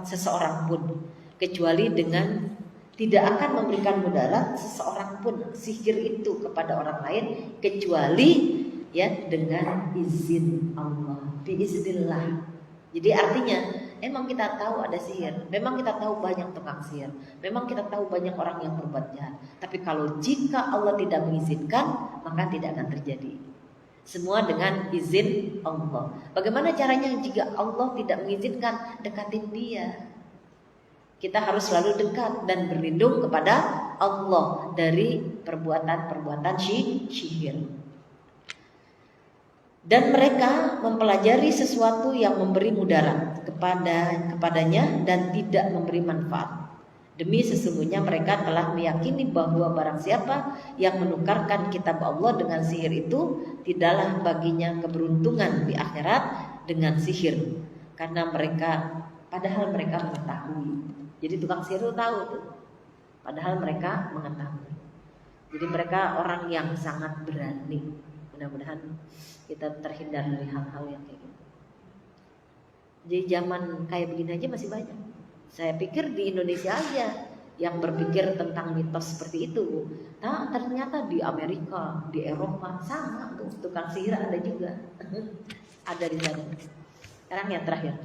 seseorang pun, kecuali dengan tidak akan memberikan mudarat seseorang pun sihir itu kepada orang lain kecuali ya dengan izin Allah, biiznillah. Jadi artinya memang kita tahu ada sihir, memang kita tahu banyak tukang sihir, memang kita tahu banyak orang yang berbuat jahat. Tapi kalau jika Allah tidak mengizinkan, maka tidak akan terjadi. Semua dengan izin Allah. Bagaimana caranya jika Allah tidak mengizinkan? Dekatin dia. Kita harus selalu dekat dan berlindung kepada Allah dari perbuatan-perbuatan sihir. Dan mereka mempelajari sesuatu yang memberi mudarat kepadanya dan tidak memberi manfaat. Demi sesungguhnya mereka telah meyakini bahwa barang siapa yang menukarkan kitab Allah dengan sihir itu, tidaklah baginya keberuntungan di akhirat dengan sihir. Karena padahal mereka mengetahui. Jadi tukang sihir itu tahu tuh. Padahal mereka mengetahui. Jadi mereka orang yang sangat berani. Mudah-mudahan kita terhindar dari hal-hal yang kayak gitu. Jadi zaman kayak begini aja masih banyak. Saya pikir di Indonesia aja yang berpikir tentang mitos seperti itu. Nah, ternyata di Amerika, di Eropa sama tuh tukang sihir ada juga. Ada di sana. Sekarang yang terakhir.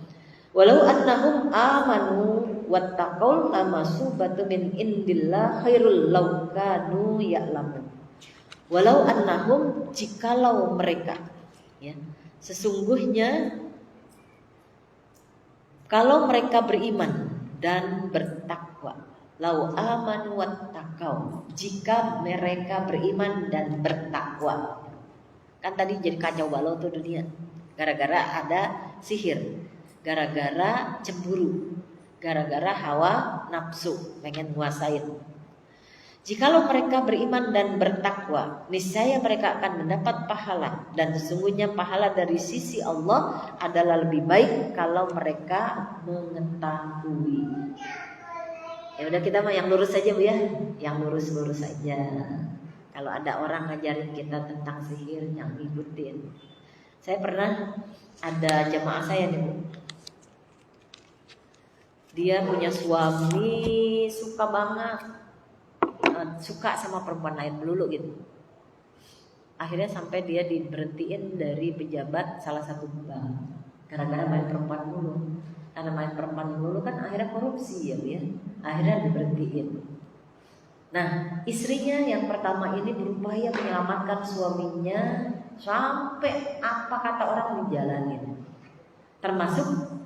Walau annahum amanu wattaqau lamasubatu min indillah khairul law kanu ya'lamun. Walau annahum, jikalau mereka, ya, sesungguhnya kalau mereka beriman dan bertakwa, lau amanu wattaqau, jika mereka beriman dan bertakwa. Kan tadi jadi kacau balau tuh dunia, gara-gara ada sihir, gara-gara cemburu, gara-gara hawa nafsu pengen nguasain. Jikalau mereka beriman dan bertakwa, niscaya mereka akan mendapat pahala, dan sesungguhnya pahala dari sisi Allah adalah lebih baik kalau mereka mengetahui. Ya udah, kita mah yang lurus saja Bu ya, yang lurus-lurus saja. Kalau ada orang ngajarin kita tentang sihir, yang ngikutin. Saya pernah ada jamaah saya nih Bu. Dia punya suami suka banget, suka sama perempuan lain melulu gitu. Akhirnya sampai dia diberhentiin dari pejabat salah satu bank gara-gara main perempuan mulu. Karena main perempuan mulu kan akhirnya korupsi ya, ya. Akhirnya diberhentiin. Nah, istrinya yang pertama ini berupaya menyelamatkan suaminya sampai apa kata orang dijalanin. Termasuk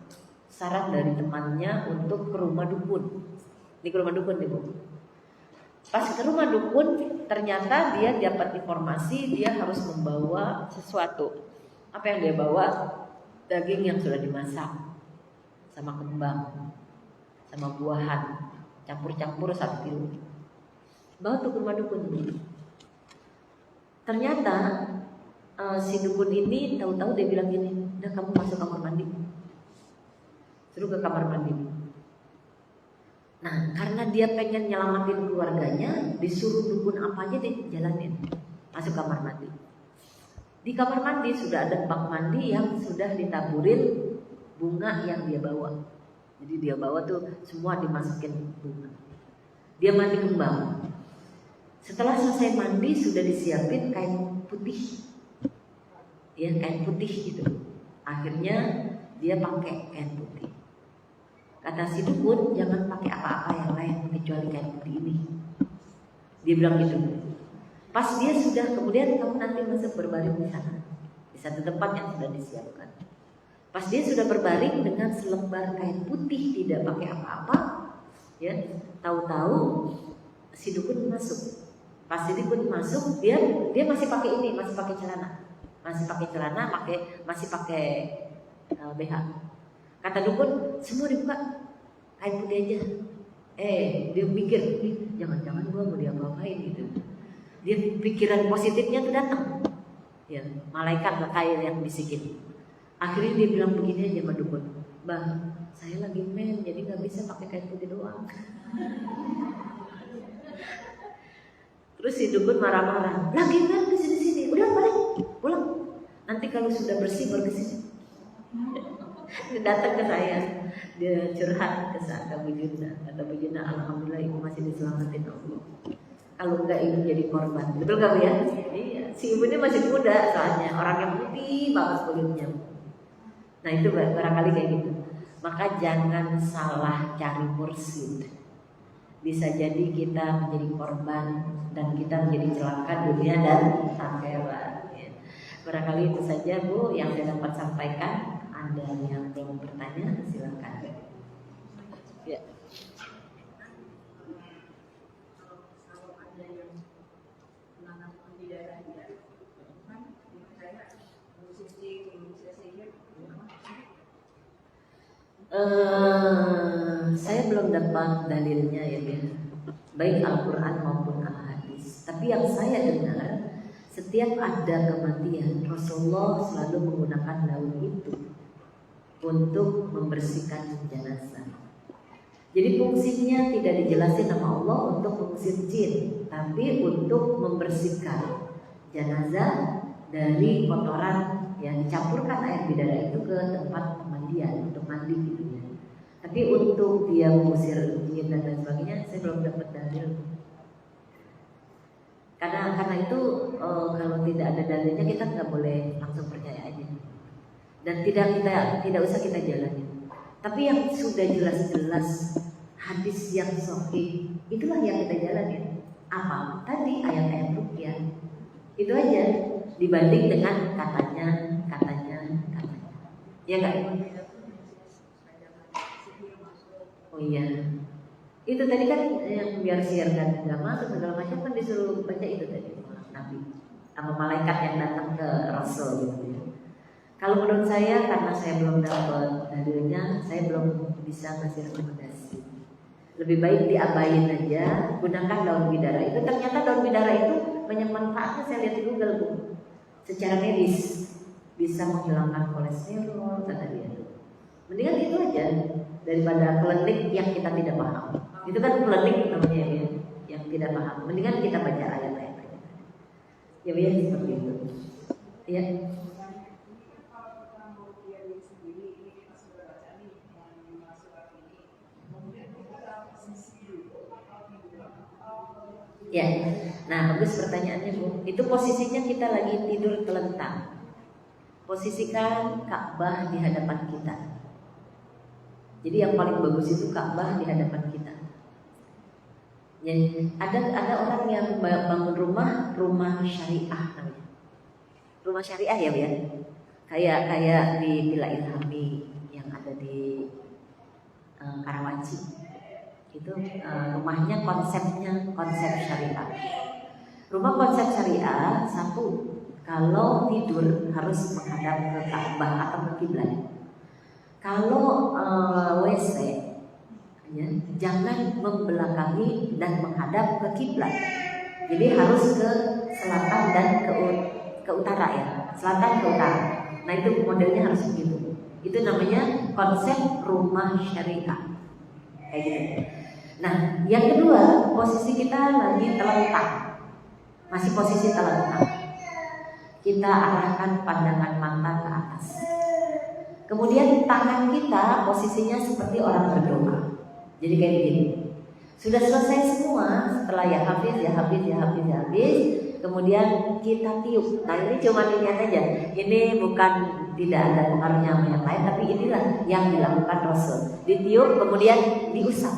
saran dari temannya untuk ke rumah dukun. Di rumah dukun nih Bu. Pas ke rumah dukun, ternyata dia dapat informasi dia harus membawa sesuatu. Apa yang dia bawa? Daging yang sudah dimasak, sama kembang, sama buahan, campur-campur 1 kilo. Bawa tuh ke rumah dukun. Ternyata si dukun ini tahu-tahu dia bilang gini, udah kamu masuk kamar mandi. Suruh ke kamar mandi. Nah, karena dia pengen nyelamatin keluarganya, disuruh dukun apa aja deh jalanin. Masuk kamar mandi. Di kamar mandi sudah ada bak mandi yang sudah ditaburin bunga yang dia bawa. Jadi dia bawa tuh semua dimasukin bunga. Dia mandi kembang. Setelah selesai mandi sudah disiapin kain putih. Ya, kain putih gitu. Akhirnya dia pakai kain putih. Kata si dukun, jangan pakai apa-apa yang lain kecuali kain putih ini. Dia bilang gitu. Pas dia sudah, kemudian kamu nanti masuk berbaring di sana, di satu tempat yang sudah disiapkan. Pas dia sudah berbaring dengan selembar kain putih, tidak pakai apa-apa, ya, tahu-tahu si dukun masuk. Pas si dukun masuk, dia masih pakai ini, masih pakai celana, masih pakai BH. Kata dukun, semua dibuka, kain putih aja. Dia pikir, jangan-jangan gua mau diapa-apain gitu. Dia pikiran positifnya tuh datang. Ya, malaikat kayak yang bisikin. Akhirnya dia bilang begini aja sama dukun, "Bang, saya lagi men, jadi nggak bisa pakai kain putih doang." Terus si dukun marah-marah, "Lagi men di sini, udah balik, pulang. Nanti kalau sudah bersih baru kesini." Dia datang ke saya, dia curhat ke saya, kata Bu Juna, alhamdulillah ibu masih diselamatin Allah. Kalau enggak ibu jadi korban, betul gak Bu ya? Iya, si ibu ini masih muda soalnya, orang yang putih banget kulitnya. Nah itu barangkali kayak gitu. Maka jangan salah cari mursyid. Bisa jadi kita menjadi korban dan kita menjadi celaka dunia dan akhirat. Ya. Barangkali itu saja Bu yang saya dapat sampaikan. Ada yang belum bertanya, silakan. Ya. Saya belum dapat dalilnya ya, baik Al-Quran maupun Al-Hadis. Tapi yang saya dengar, setiap ada kematian, Rasulullah selalu menggunakan daun itu untuk membersihkan jenazah. Jadi fungsinya tidak dijelasin sama Allah untuk mengusir jin, tapi untuk membersihkan jenazah dari kotoran yang dicampurkan air bidara itu ke tempat pemandian untuk mandi gitu ya. Tapi untuk dia mengusir jin dan lain sebagainya, saya belum dapat dalil. Karena itu kalau tidak ada dalilnya kita nggak boleh langsung percaya aja. Dan tidak usah kita jalani. Tapi yang sudah jelas-jelas hadis yang sahih, itulah yang kita jalani. Apa? Tadi ayat-ayat ruqyah. Itu aja dibanding dengan katanya. Ya enggak? Oh iya. Itu tadi kan yang biar siarkan agama atau segala macam kan disuruh baca itu tadi Nabi sama malaikat yang datang ke Rasul gitu ya. Kalau menurut saya, karena saya belum dapat dalilnya, saya belum bisa ngasih rekomendasi. Lebih baik diabain aja, gunakan daun bidara. Itu ternyata daun bidara itu banyak manfaatnya, saya lihat di Google Bu. Secara medis bisa menghilangkan kolesterol kata dia. Mendingan itu aja daripada klinik yang kita tidak paham. Itu kan klinik namanya ya, yang tidak paham. Mendingan kita baca ayat-ayat aja. Ya biar seperti itu. Ya. Ya, nah bagus pertanyaannya Bu. Itu posisinya kita lagi tidur telentang. Posisikan Ka'bah di hadapan kita. Jadi yang paling bagus itu Ka'bah di hadapan kita. Ya, ada orang yang bangun rumah syariah namanya. Rumah syariah ya Bu ya. Kayak di Villa Ilhami yang ada di Karawaci. Itu rumahnya konsep syariah. Rumah konsep syariah satu, kalau tidur harus menghadap ke Ka'bah atau ke kiblat. Kalau WC ya, jangan membelakangi dan menghadap ke kiblat. Jadi harus ke selatan dan ke utara ya, selatan ke utara. Nah itu modelnya harus begitu. Itu namanya konsep rumah syariah. Kayak gitu. Nah, yang kedua, posisi kita lagi telentang. Masih posisi telentang. kita arahkan pandangan mata ke atas. Kemudian tangan kita posisinya seperti orang berdoa. Jadi kayak begini. Sudah selesai semua, setelah ya habis. Kemudian kita tiup. Nah ini cuma lihat aja. Ini bukan tidak ada pengaruhnya sama yang lain, tapi inilah yang dilakukan Rasul. Ditiup kemudian diusap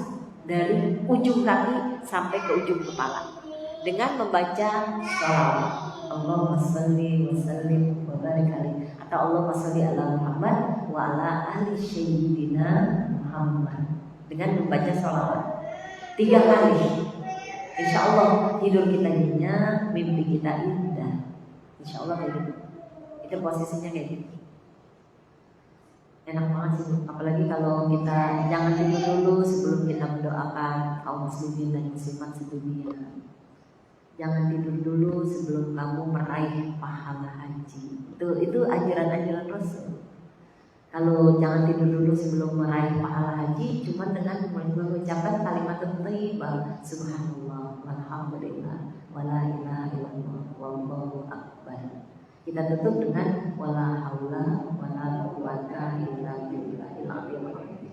dari ujung kaki sampai ke ujung kepala dengan membaca sholawat. Allahumma sholli wa sallim wa barik alaihi, atau Allahumma sholli ala Muhammad wa ala ali sayyidina Muhammad, dengan membaca sholawat 3 kali. Insya Allah tidur kita nyenyak, mimpi kita indah. Insya Allah kayak gitu. Itu posisinya kayak gitu. Enak banget sih. Apalagi kalau kita jangan tidur dulu sebelum kita mendoakan kaum muslimin dan muslimat sedunia. Jangan tidur dulu sebelum kamu meraih pahala haji. Itu ajaran-ajaran Rasul. Kalau jangan tidur dulu sebelum meraih pahala haji, cuma dengan mengucapkan kalimat thayyibah, subhanallah, walhamdulillah, wala ilaha illallah, wallahu akbar. Kita tutup dengan wala haula wala quwwata illa billahil aliyyil azim.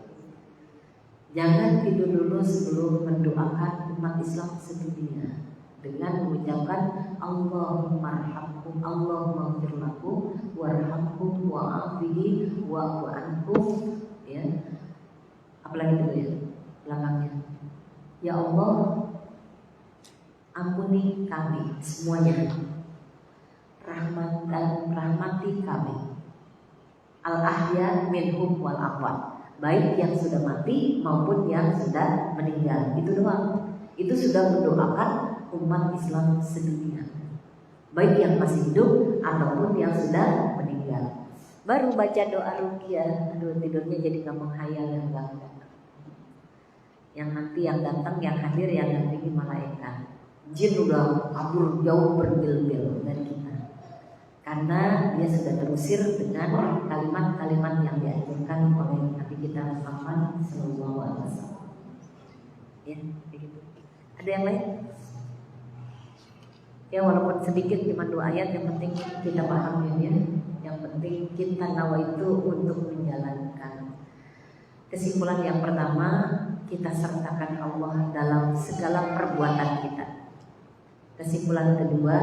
Jangan tidur dulu sebelum mendoakan umat Islam sedunia dengan mengucapkan Allahumma arhamhum, Allahumma ighfir lahum warhamhum wa'afihi wa'fu anhum, ya. Apalagi itu ya belakangnya, ya Allah ampuni kami semuanya, rahmati kami, al-ahya minhum wal amwat, baik yang sudah mati maupun yang sudah meninggal. Itu doang. Itu sudah mendoakan umat Islam sedunia, baik yang masih hidup ataupun yang sudah meninggal. Baru baca doa ruqyah. Aduh, tidurnya jadi nggak menghayal yang enggak. Yang nanti yang datang, yang hadir, yang dampingi malaikat. Jin udah kabur jauh bermil-mil dari kita, karena dia sudah terusir dengan kalimat-kalimat yang diajarkan oleh Nabi kita Muhammad SAW. Ya, begitu. Ada yang lain? Ya, walaupun sedikit, cuma 2 ayat, yang penting kita paham ya. Yang penting kita nawaitu untuk menjalankan. Kesimpulan yang pertama, kita sertakan Allah dalam segala perbuatan kita. Kesimpulan kedua,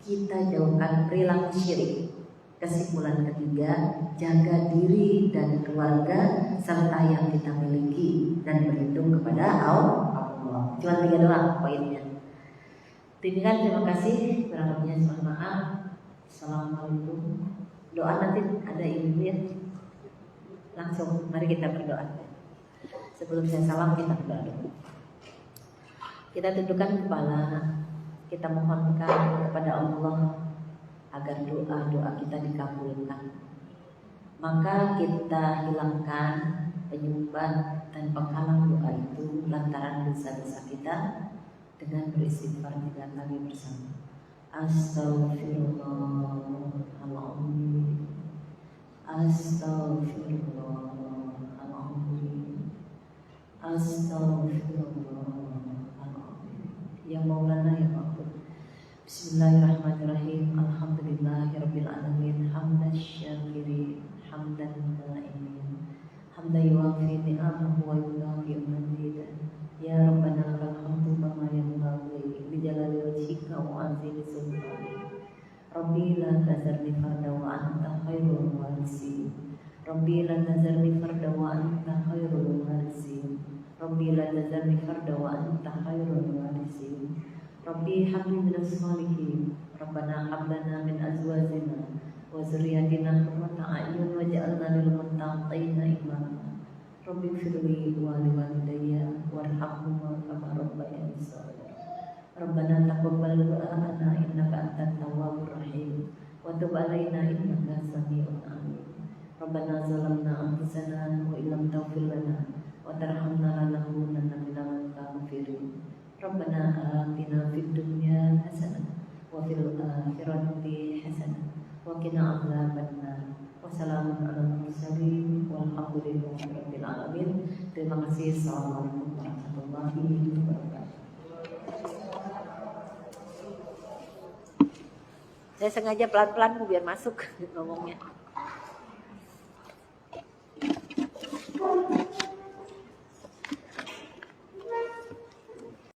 kita jauhkan perilaku syirik. Kesimpulan ketiga, jaga diri dan keluarga serta yang kita miliki dan berlindung kepada Allah. Cuma 3 doang poinnya. Demikian, terima kasih. Kurang-lebihnya mohon maaf. Assalamualaikum. Doa nanti ada ibu ya. Langsung mari kita berdoa. Sebelum saya salam kita berdoa. Kita tundukkan kepala, kita mohonkan kepada Allah agar doa-doa kita dikabulkan. Maka kita hilangkan penyumbat dan penghalang doa itu lantaran dosa-dosa kita dengan beristighfar 3 kali bersama. Astaghfirullahaladzim, astaghfirullahaladzim, astaghfirullahaladzim. Ya Maulana ya Maulana. Bismillahirrahmanirrahim. Alhamdulillahirabbil alamin. Hamdan syakirin, hamdan na'imin, hamdan yuwafi ni'amahu wa yuwafi mazidah. Ya Rabbana lakal hamdu kama yanbaghi li jalali wajhika wa 'azimi sultanik. Rabbi la tazarni farda wa anta khairul warithin. Rabbi la tazarni farda wa anta khairul warithin. Rabbi la tazarni farda wa anta khairul warithin. Rabbi habli minas salihin. Rabbana hab lana min azwajina wa dzurriyyatina qurrata a'yun waj'alna lil muttaqina imama. Rabbi firli wa liwalidayya warhamhuma kama rabbayani shaghira. Rabbana taqabbal du'ana innaka antat tawwabur rahim wa tub 'alaina innaka samii'un 'aliim. Rabbana zalamna anfusana wa illam taghfir lana wa tarhamna lanakunanna minal kafirin. Rabbana atina fid dunya hasanah wa fil akhirati hasanah wa qina adzabannar. Wassalamun ala mursalin walhamdulillahi rabbil alamin. Terima kasih. Assalamualaikum warahmatullahi wabarakatuh. Saya sengaja pelan-pelan biar masuk ngomongnya.